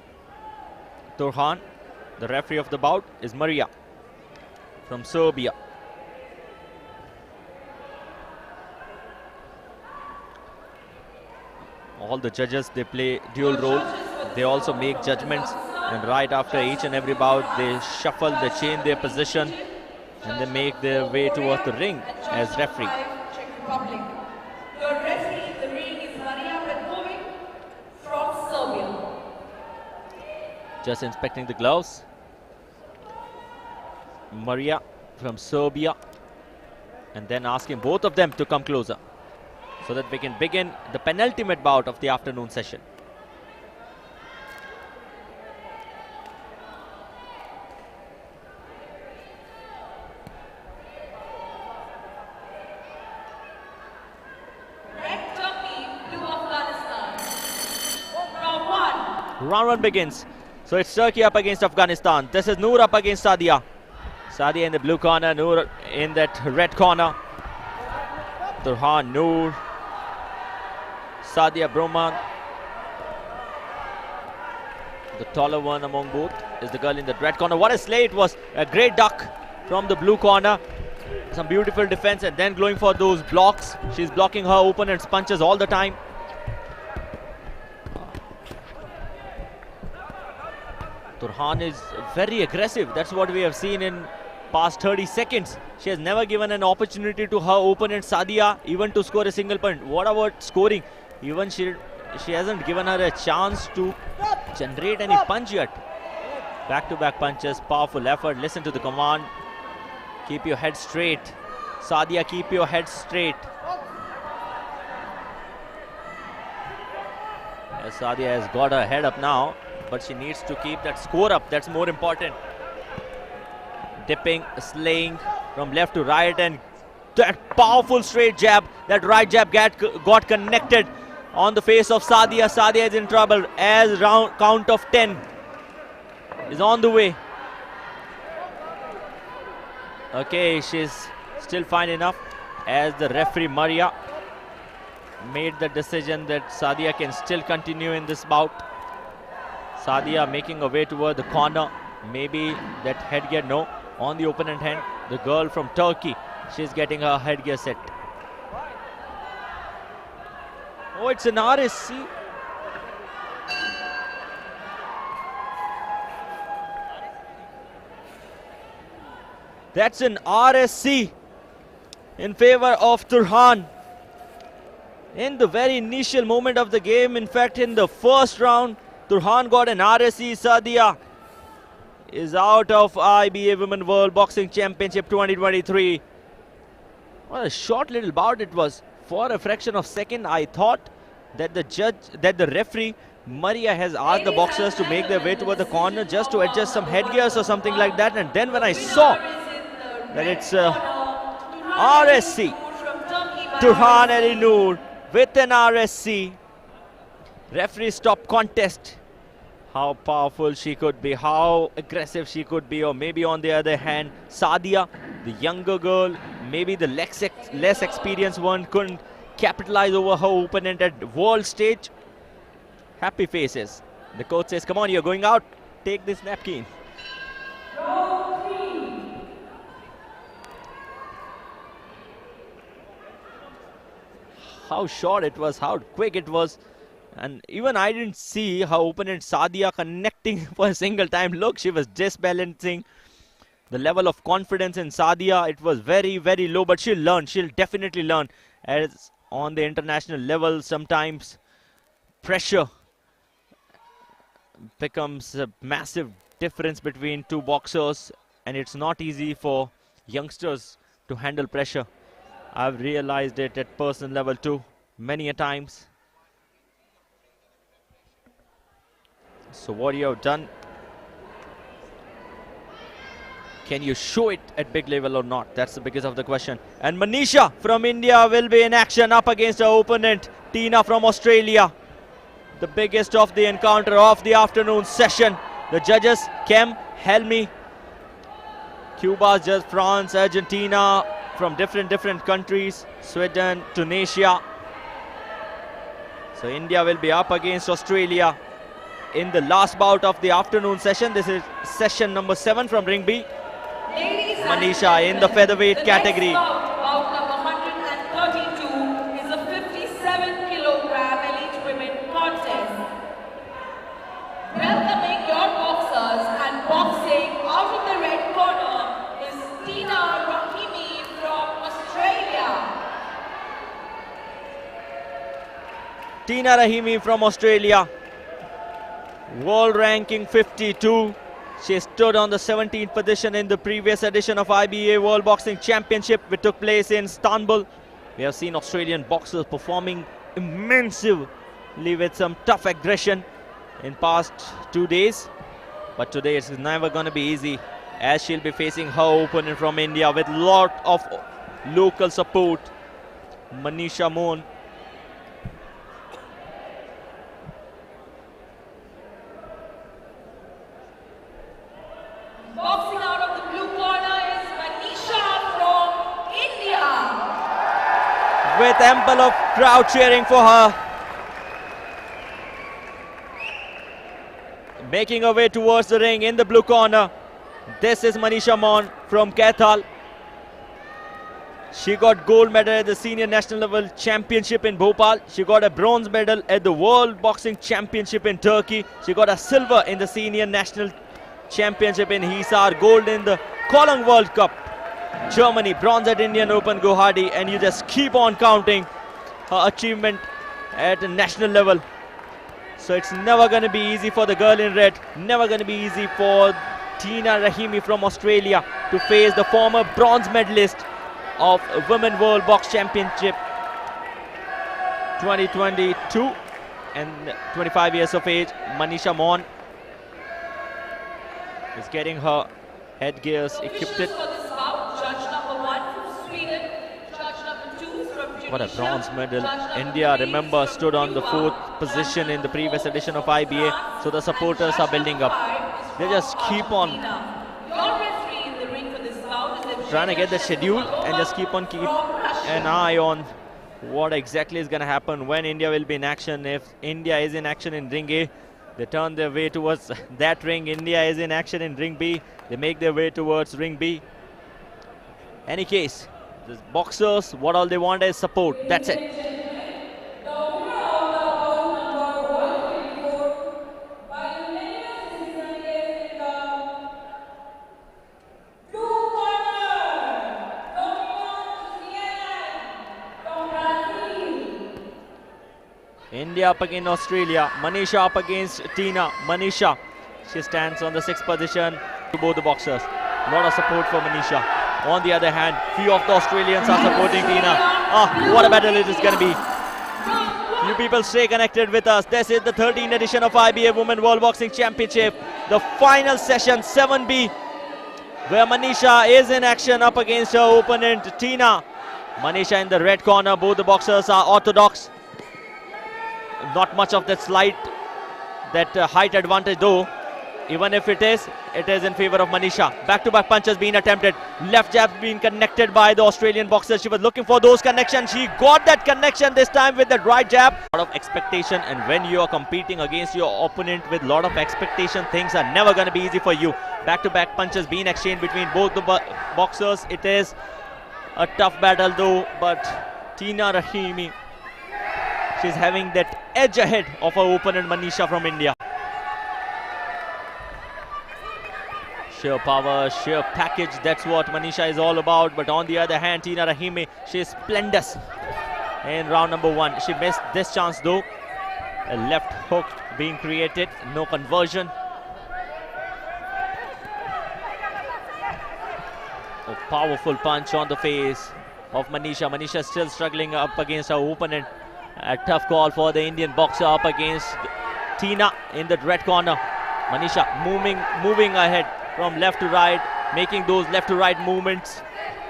A: Turhan. The referee of the bout is Maria from Serbia. All the judges, they play dual role. They also make judgments And right after each and every bout, they shuffle, they change their position, and they make their way towards the ring as referee.
B: Czech Republic. Your referee in the ring is Maria Petkovic from Serbia.
A: Just inspecting the gloves. Maria from Serbia. And then asking both of them to come closer so that we can begin the penultimate bout of the afternoon session.
B: Red Turkey, blue Afghanistan. Round 1.
A: Round 1 begins. So it's Turkey up against Afghanistan. This is Noor up against Sadia. Sadia in the blue corner, Noor in that red corner. Turhan, Noor, Sadia, Bromand. The taller one among both is the girl in the red corner. What a slay it was. A great duck from the blue corner. Some beautiful defense and then going for those blocks. She's blocking her opponent's punches all the time. Turhan is very aggressive. That's what we have seen in past 30 seconds. She has never given an opportunity to her opponent Sadia even to score a single point. What about scoring? Even she hasn't given her a chance to generate any punch yet. Back-to-back punches, powerful effort. Listen to the command. Keep your head straight. Sadia, keep your head straight. Yes, Sadia has got her head up now, but she needs to keep that score up. That's more important. Dipping, slaying from left to right, and that powerful straight jab. That right jab got connected on the face of Sadia. Sadia is in trouble as round count of 10 is on the way. Okay, she's still fine enough as the referee Maria made the decision that Sadia can still continue in this bout. Sadia making her way toward the corner. Maybe that headgear, no. On the opponent hand, the girl from Turkey, she's getting her headgear set. Oh, it's an RSC. That's an RSC in favor of Turhan. In the very initial moment of the game, in fact, in the first round, Turhan got an RSC. Sadia is out of IBA Women World Boxing Championship 2023. What a short little bout it was. For a fraction of a second, I thought that the referee Maria has asked the boxers to make their way toward the corner just to adjust some headgears or something like that. And then when I saw that it's RSC, Turhan Ali Noor with an RSC. Referee stopped contest. How powerful she could be, how aggressive she could be, or maybe on the other hand, Sadia, the younger girl, maybe the less experienced one, couldn't capitalize over her opponent at world stage. Happy faces. The coach says, come on, you're going out, take this napkin. How short it was, how quick it was. And even I didn't see her opponent Sadia connecting for a single time. Look, she was disbalancing. The level of confidence in Sadia, it was very, very low. But she'll learn. She'll definitely learn. As on the international level, sometimes pressure becomes a massive difference between two boxers. And it's not easy for youngsters to handle pressure. I've realized it at personal level too, many a times. So what you have done, can you show it at big level or not? That's the biggest of the question. And Manisha from India will be in action up against her opponent, Tina from Australia. The biggest of the encounter of the afternoon session. The judges, Kem, Helmi, Cuba's judge, France, Argentina, from different countries, Sweden, Tunisia. So India will be up against Australia in the last bout of the afternoon session. This is session number 7 from Ring B. Manisha in the featherweight category.
B: Bout number 132 is a 57-kilogram elite women contest. Welcoming your boxer
A: Tina Rahimi from Australia. World ranking 52. She stood on the 17th position in the previous edition of IBA World Boxing Championship, which took place in Istanbul. We have seen Australian boxers performing immensely with some tough aggression in past 2 days. But today it's never going to be easy, as she'll be facing her opponent from India with lot of local support, Manisha Mohan.
B: Boxing out of the blue corner is Manisha from India.
A: With ample of crowd cheering for her. Making her way towards the ring in the blue corner. This is Manisha Mohan from Kathal. She got gold medal at the senior national level championship in Bhopal. She got a bronze medal at the World Boxing Championship in Turkey. She got a silver in the senior national championship in Hisar, gold in the Cologne World Cup, Germany, bronze at Indian Open Guwahati, and you just keep on counting her achievement at the national level. So it's never going to be easy for the girl in red, never going to be easy for Tina Rahimi from Australia to face the former bronze medalist of Women World Box Championship 2022 and 25 years of age. Manisha Mohan is getting her headgears equipped. What a bronze medal. India, remember, stood on the 4th position in the previous edition of IBA. So the supporters are building up. They just keep on trying to get the schedule and just keep an eye on what exactly is going to happen when India will be in action. If India is in action in ring A, they turn their way towards that ring. India is in action in ring B, they make their way towards ring B. Any case, the boxers, what all they want is support. That's it. India up against Australia. Manisha up against Tina. Manisha, she stands on the 6th position to both the boxers. Lot of support for Manisha. On the other hand, few of the Australians are supporting Tina. What a battle it is going to be. You people stay connected with us. This is the 13th edition of IBA Women World Boxing Championship. The final session, 7B, where Manisha is in action up against her opponent, Tina. Manisha in the red corner. Both the boxers are orthodox. Not much of that slight, height advantage though. Even if it is in favor of Manisha. Back-to-back punches being attempted. Left jab being connected by the Australian boxer. She was looking for those connections. She got that connection this time with the right jab. A lot of expectation, and when you are competing against your opponent with a lot of expectation, things are never going to be easy for you. Back-to-back punches being exchanged between both the boxers. It is a tough battle though, but Tina Rahimi, she's having that edge ahead of her opponent Manisha from India. Sheer power, sheer package, that's what Manisha is all about. But on the other hand, Tina Rahimi, she is splendid in round number 1. She missed this chance though. A left hook being created, no conversion. A powerful punch on the face of Manisha. Manisha still struggling up against her opponent. A tough call for the Indian boxer up against Tina in the red corner. Manisha moving ahead from left to right, making those left to right movements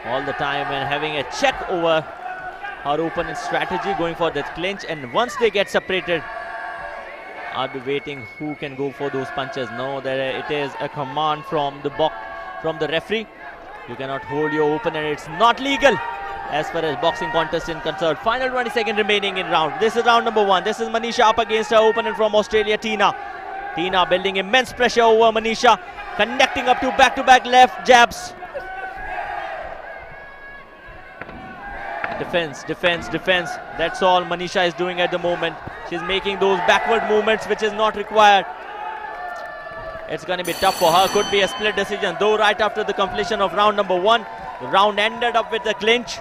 A: all the time and having a check over her opponent's strategy, going for that clinch. And once they get separated, are they waiting who can go for those punches? No, it is a command from the referee. You cannot hold your opponent. It's not legal as far as boxing contest is concerned. Final 20 seconds remaining in round. This is round number 1. This is Manisha up against her opponent from Australia, Tina. Tina building immense pressure over Manisha, connecting up to back-to-back left jabs. Defense, defense, defense. That's all Manisha is doing at the moment. She's making those backward movements which is not required. It's going to be tough for her. Could be a split decision though. Right after the completion of round number 1, the round ended up with a clinch.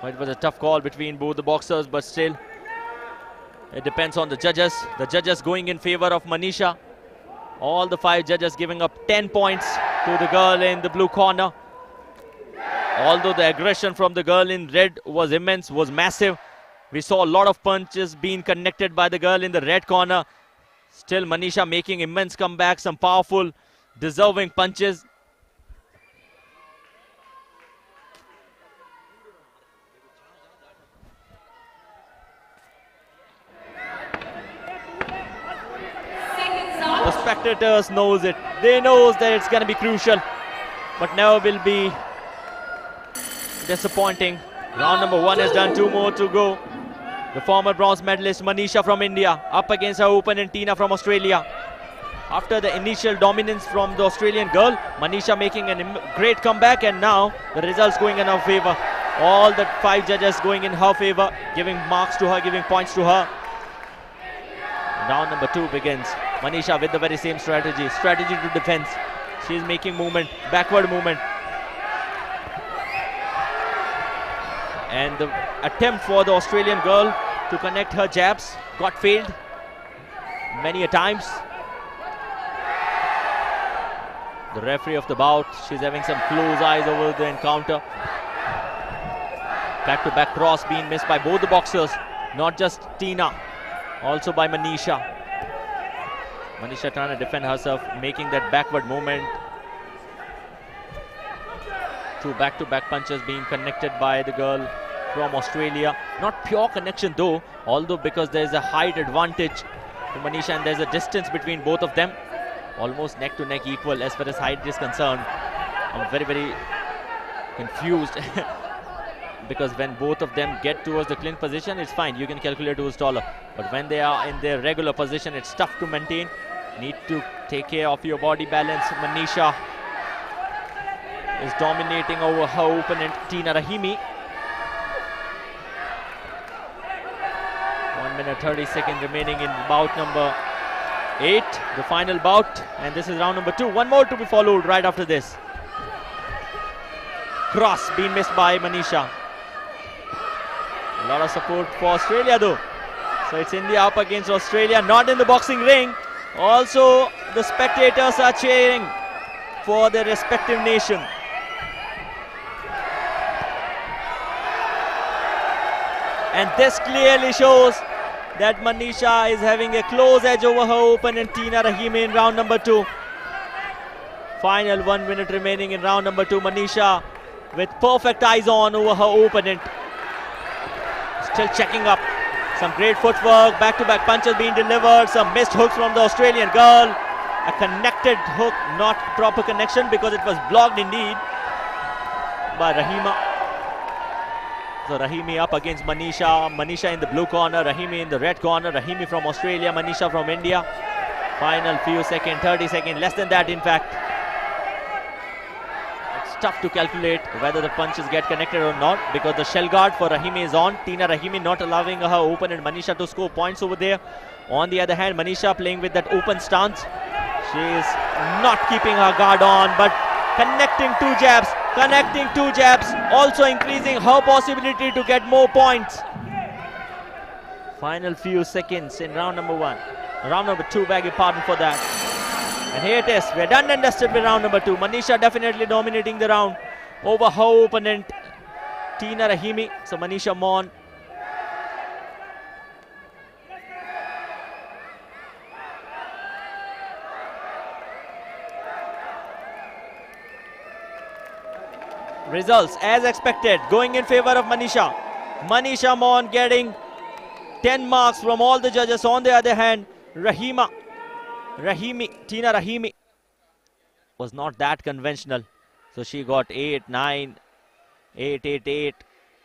A: It was a tough call between both the boxers, but still, it depends on the judges. The judges going in favor of Manisha. All the 5 judges giving up 10 points to the girl in the blue corner. Although the aggression from the girl in red was immense, was massive. We saw a lot of punches being connected by the girl in the red corner. Still Manisha making immense comebacks, some powerful, deserving punches. The spectators knows it. They knows that it's going to be crucial, but never will be disappointing. Round number 1 is done, 2 more to go. The former bronze medalist Manisha from India up against her opponent Tina from Australia. After the initial dominance from the Australian girl, Manisha making a great comeback, and now the results going in her favor. All the 5 judges going in her favor, giving marks to her, giving points to her. Round number 2 begins. Manisha with the very same strategy to defense. She is making movement, backward movement. And the attempt for the Australian girl to connect her jabs got failed many a times. The referee of the bout, she's having some close eyes over the encounter. Back-to-back cross being missed by both the boxers, not just Tina, also by Manisha. Manisha trying to defend herself, making that backward movement. 2 back-to-back punches being connected by the girl from Australia. Not pure connection though, although because there is a height advantage to Manisha and there's a distance between both of them. Almost neck to neck equal as far as height is concerned. I'm very, very confused because when both of them get towards the clinch position, it's fine. You can calculate who's taller. But when they are in their regular position, it's tough to maintain. Need to take care of your body balance. Manisha is dominating over her opponent, Tina Rahimi. 1 minute 30 seconds remaining in bout number 8, the final bout, and this is round number 2. 1 more to be followed right after this. Cross being missed by Manisha. A lot of support for Australia though. So it's India up against Australia, not in the boxing ring. Also, the spectators are cheering for their respective nation. And this clearly shows that Manisha is having a close edge over her opponent Tina Rahimi in round number 2. Final 1 minute remaining in round number 2. Manisha with perfect eyes on over her opponent. Still checking up. Some great footwork, back-to-back punches being delivered, some missed hooks from the Australian girl. A connected hook, not proper connection because it was blocked indeed by Rahima. So Rahimi up against Manisha. Manisha in the blue corner, Rahimi in the red corner. Rahimi from Australia, Manisha from India. Final few seconds, 30 seconds, less than that in fact. It's tough to calculate whether the punches get connected or not because the shell guard for Rahimi is on. Tina Rahimi not allowing her opponent Manisha to score points over there. On the other hand, Manisha playing with that open stance. She is not keeping her guard on, but connecting 2 jabs, also increasing her possibility to get more points. Final few seconds in round number 1. Round number 2, beg your pardon for that. And here it is, we're done and dusted with round number 2. Manisha definitely dominating the round over her opponent, Tina Rahimi. So Manisha Mon. Results as expected, going in favor of Manisha. Manisha Mon getting 10 marks from all the judges. On the other hand, Tina Rahimi was not that conventional. So she got 8, 9, 8, 8, 8.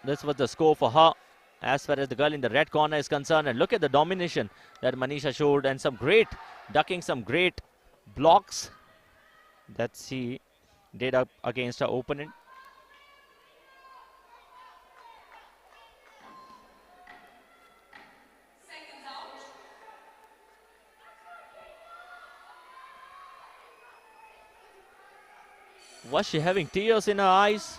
A: This was the score for her as far as the girl in the red corner is concerned. And look at the domination that Manisha showed and some great ducking, some great blocks that she did up against her opponent. Was she having tears in her eyes?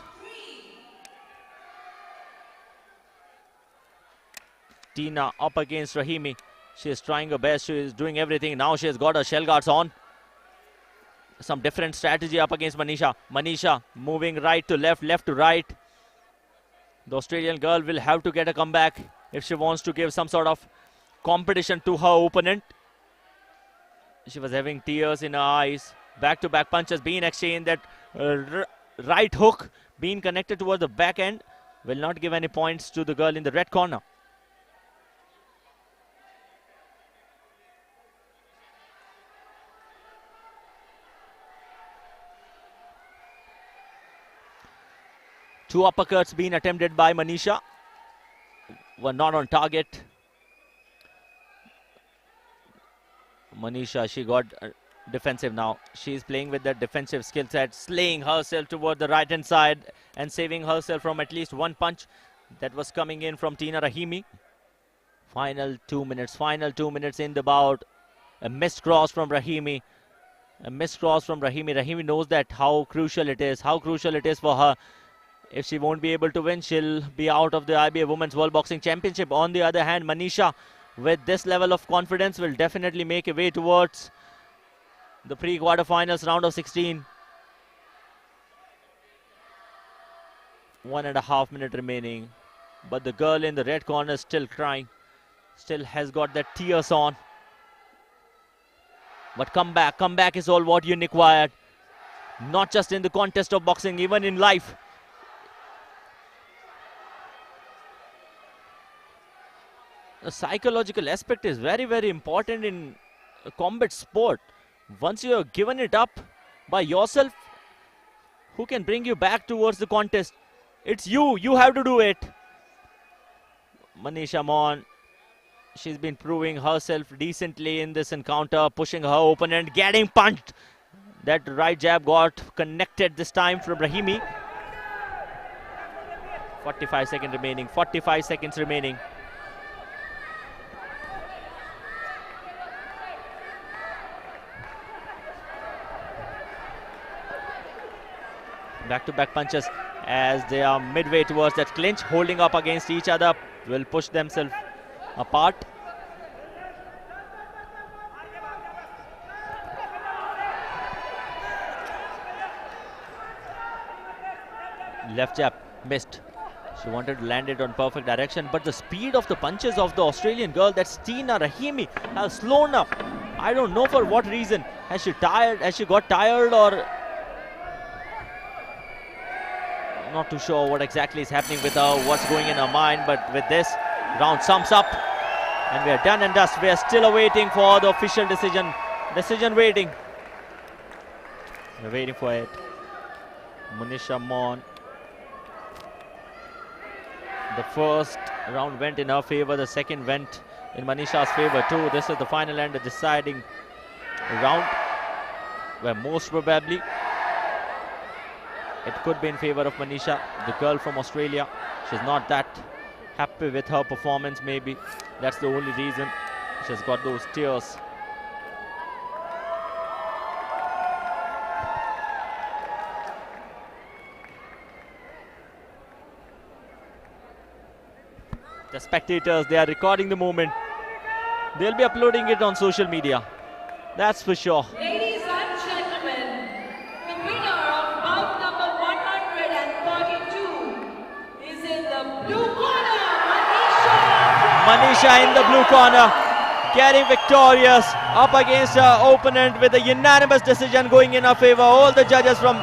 A: Tina up against Rahimi. She is trying her best. She is doing everything. Now she has got her shell guards on. Some different strategy up against Manisha. Manisha moving right to left, left to right. The Australian girl will have to get a comeback if she wants to give some sort of competition to her opponent. She was having tears in her eyes. Back-to-back punches being exchanged. That right hook being connected towards the back end will not give any points to the girl in the red corner. Two uppercuts being attempted by Manisha. Were not on target. Manisha, she got defensive now. She is playing with that defensive skill set, slaying herself toward the right hand side and saving herself from at least one punch that was coming in from Tina Rahimi. Final 2 minutes in the bout. A missed cross from Rahimi. Rahimi knows that how crucial it is for her. If she won't be able to win, she'll be out of the IBA Women's World Boxing Championship. On the other hand, Manisha, with this level of confidence, will definitely make a way towards the pre-quarterfinals round of 16. 1.5 minutes remaining. But the girl in the red corner is still crying. Still has got that tears on. But comeback is all what you require. Not just in the contest of boxing, even in life. The psychological aspect is very, very important in a combat sport. Once you have given it up by yourself, who can bring you back towards the contest? It's you. You have to do it. Manisha Mon, she's been proving herself decently in this encounter, pushing her opponent, getting punched. That right jab got connected this time from Rahimi. 45 seconds remaining. Back-to-back punches as they are midway towards that clinch, holding up against each other, will push themselves apart. Left jab missed. She wanted to land it on perfect direction, but the speed of the punches of the Australian girl, that's Tina Rahimi, has slowed up. I don't know for what reason. Has she got tired, or not too sure what exactly is happening with her, what's going in her mind. But with this, round sums up and we are done and dust. We are still awaiting for the official decision. Waiting. We're waiting for it. Manisha Mon. The first round went in her favor, the second went in Manisha's favor too. This is the final and the deciding round, where most probably it could be in favor of Manisha, the girl from Australia. She's not that happy with her performance, maybe. That's the only reason she's got those tears. The spectators, they are recording the moment. They'll be uploading it on social media. That's for sure.
B: Ladies and gentlemen, the winner of bout number 142 is in the blue corner,
A: Manisha in the blue corner, getting victorious up against her opponent with a unanimous decision going in her favor. All the judges from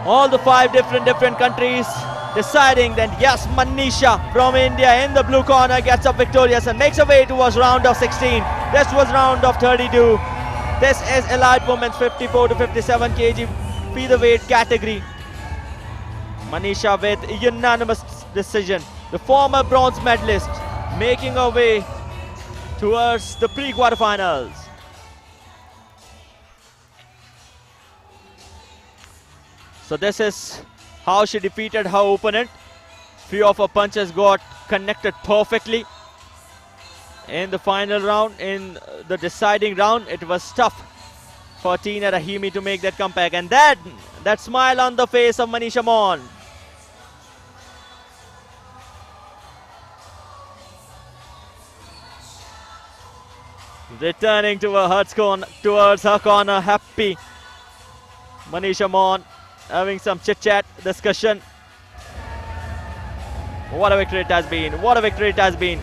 A: all the 5 different countries deciding that yes, Manisha from India in the blue corner gets up victorious and makes her way towards round of 16. This was round of 32. This is elite women's 54 to 57 kg featherweight category. Manisha with a unanimous decision. The former bronze medalist making her way towards the pre-quarterfinals. So this is how she defeated her opponent. Few of her punches got connected perfectly. In the final round, in the deciding round, it was tough for Tina Rahimi to make that comeback. And that smile on the face of Manisha Mon. Returning to towards her corner, happy. Manisha Mon having some chit-chat, discussion. What a victory it has been. What a victory it has been.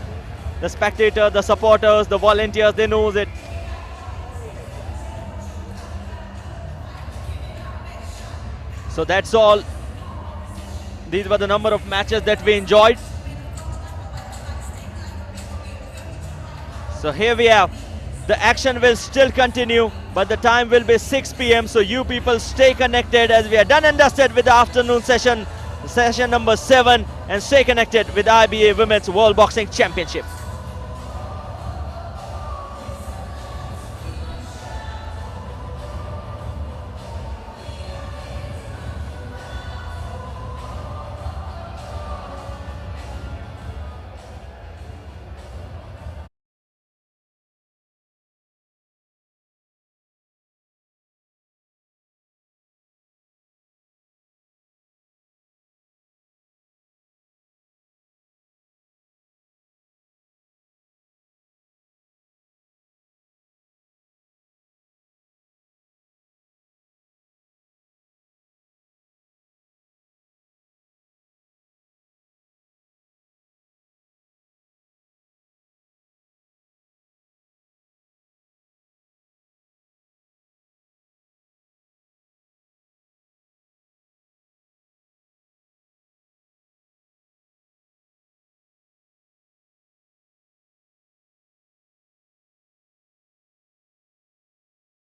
A: The spectators, the supporters, the volunteers, they knows it. So that's all. These were the number of matches that we enjoyed. So here we have. The action will still continue, but the time will be 6 p.m. So you people stay connected as we are done and dusted with the afternoon session, session number 7, and stay connected with IBA Women's World Boxing Championship.